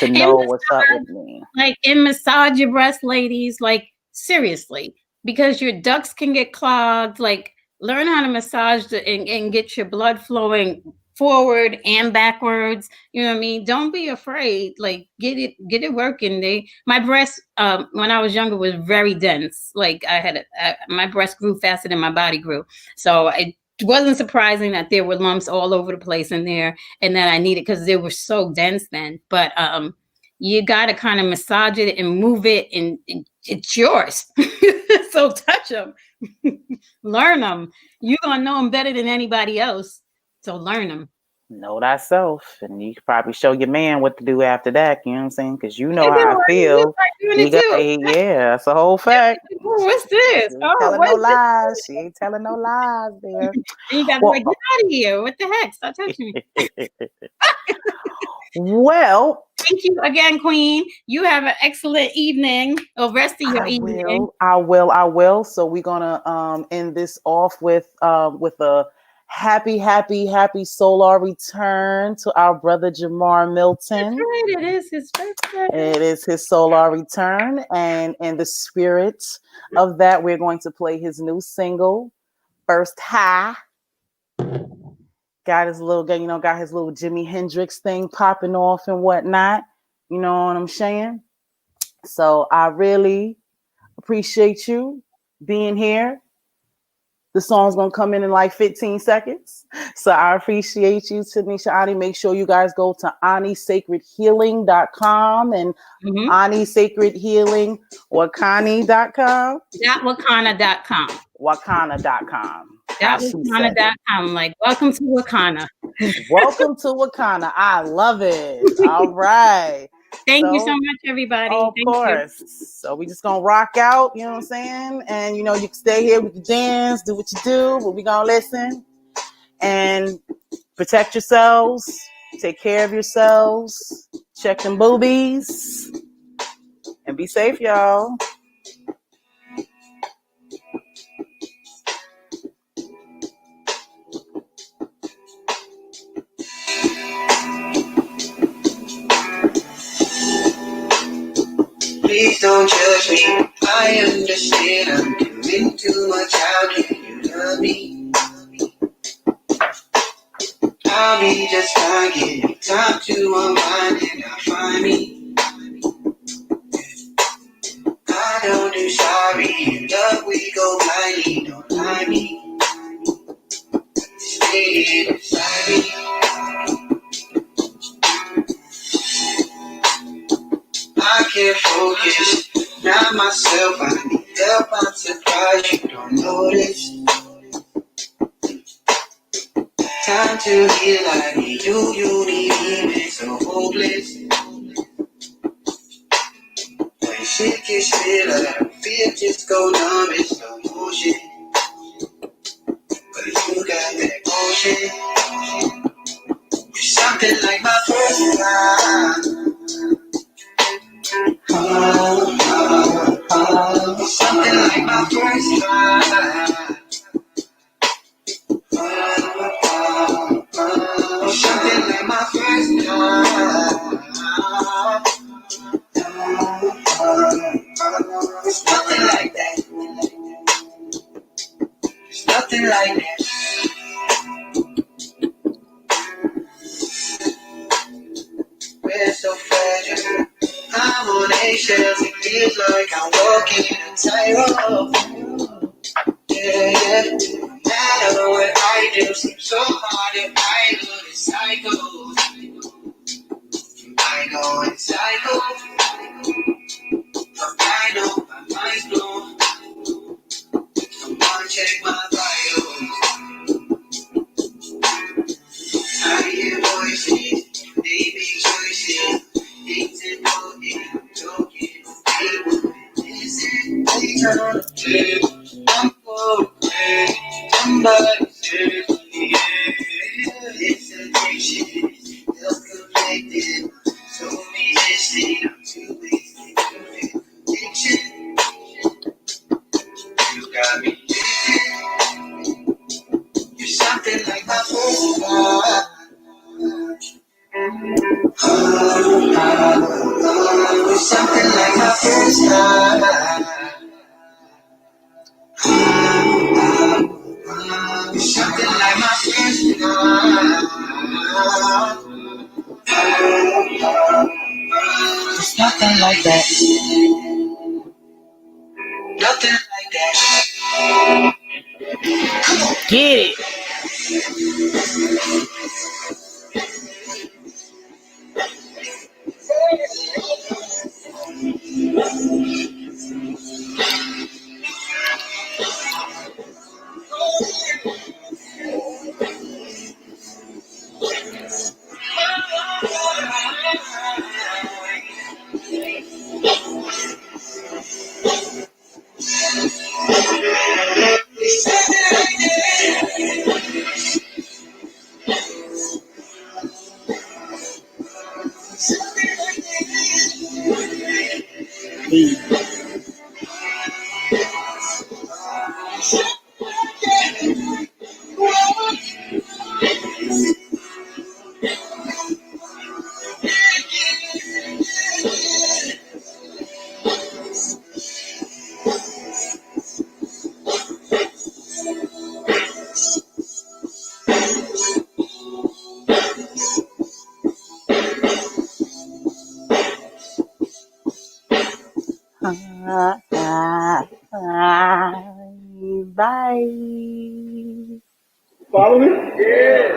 know what's up with me. And massage your breasts, ladies. Seriously, because your ducts can get clogged. Learn how to massage and get your blood flowing forward and backwards. You know what I mean? Don't be afraid. Get it working. My breast, when I was younger, was very dense. My breast grew faster than my body grew. So it wasn't surprising that there were lumps all over the place in there, and that I needed, because they were so dense then. But you got to kind of massage it and move it, and it's yours. So touch them, learn them. You're going to know them better than anybody else. So learn them. Know thyself. And you could probably show your man what to do after that. You know what I'm saying? Because how I feel. That's a whole fact. What's this? She ain't telling no lies. She ain't telling no lies there. And you got to get out of here. What the heck? Stop touching me. Well, thank you again, Queen. You have an excellent evening, or rest of your evening. I will. So we're gonna end this off with a happy solar return to our brother Jamar Milton. That's right. It is his birthday. It is his solar return, and in the spirit of that, we're going to play his new single, First High. Got his little Jimi Hendrix thing popping off and whatnot. You know what I'm saying? So I really appreciate you being here. The song's going to come in like 15 seconds. So I appreciate you, Tanisha Ani. Make sure you guys go to AniSacredHealing.com and Ani Sacred Healing Wakani.com. Wakana.com. Wakana.com. Wakana.com. Welcome to Wakana. Welcome to Wakana. I love it. All right. Thank you so much, everybody. Of course. So we just gonna rock out, you know what I'm saying? And you can stay here, we can dance, do what you do, but we gonna listen and protect yourselves, take care of yourselves, check them boobies, and be safe, y'all. Please don't judge me, I understand I'm doing too much. How can you love me? I'll be just fine, getting time to unwind and I'll find me. I don't do sorry, in love we go blindly, don't lie me. Stay here beside me. I can't focus, not myself, I need help, I'm surprised you don't notice. Time to heal, I need you need me, been so hopeless. When shit gets real, I feel just go numb, it's slow motion. But you got that motion. You're something like my first time. Something like my first time. Something like my first time. It's nothing like that. It's nothing like that. We're so fragile. I'm on eggshells, it feels like I'm walking a tightrope. Yeah. No matter what I do, seems so hard if I go to cycle. I go in cycle. I know my mind's blown. Someone check my vitals. I hear voices, they make choices. Things important, I'm talking, they wouldn't listen. They trying to change, I'm for it. Somebody says, yeah. Nothing like that. Nothing like that. Get it. Bye. Follow me? Yeah.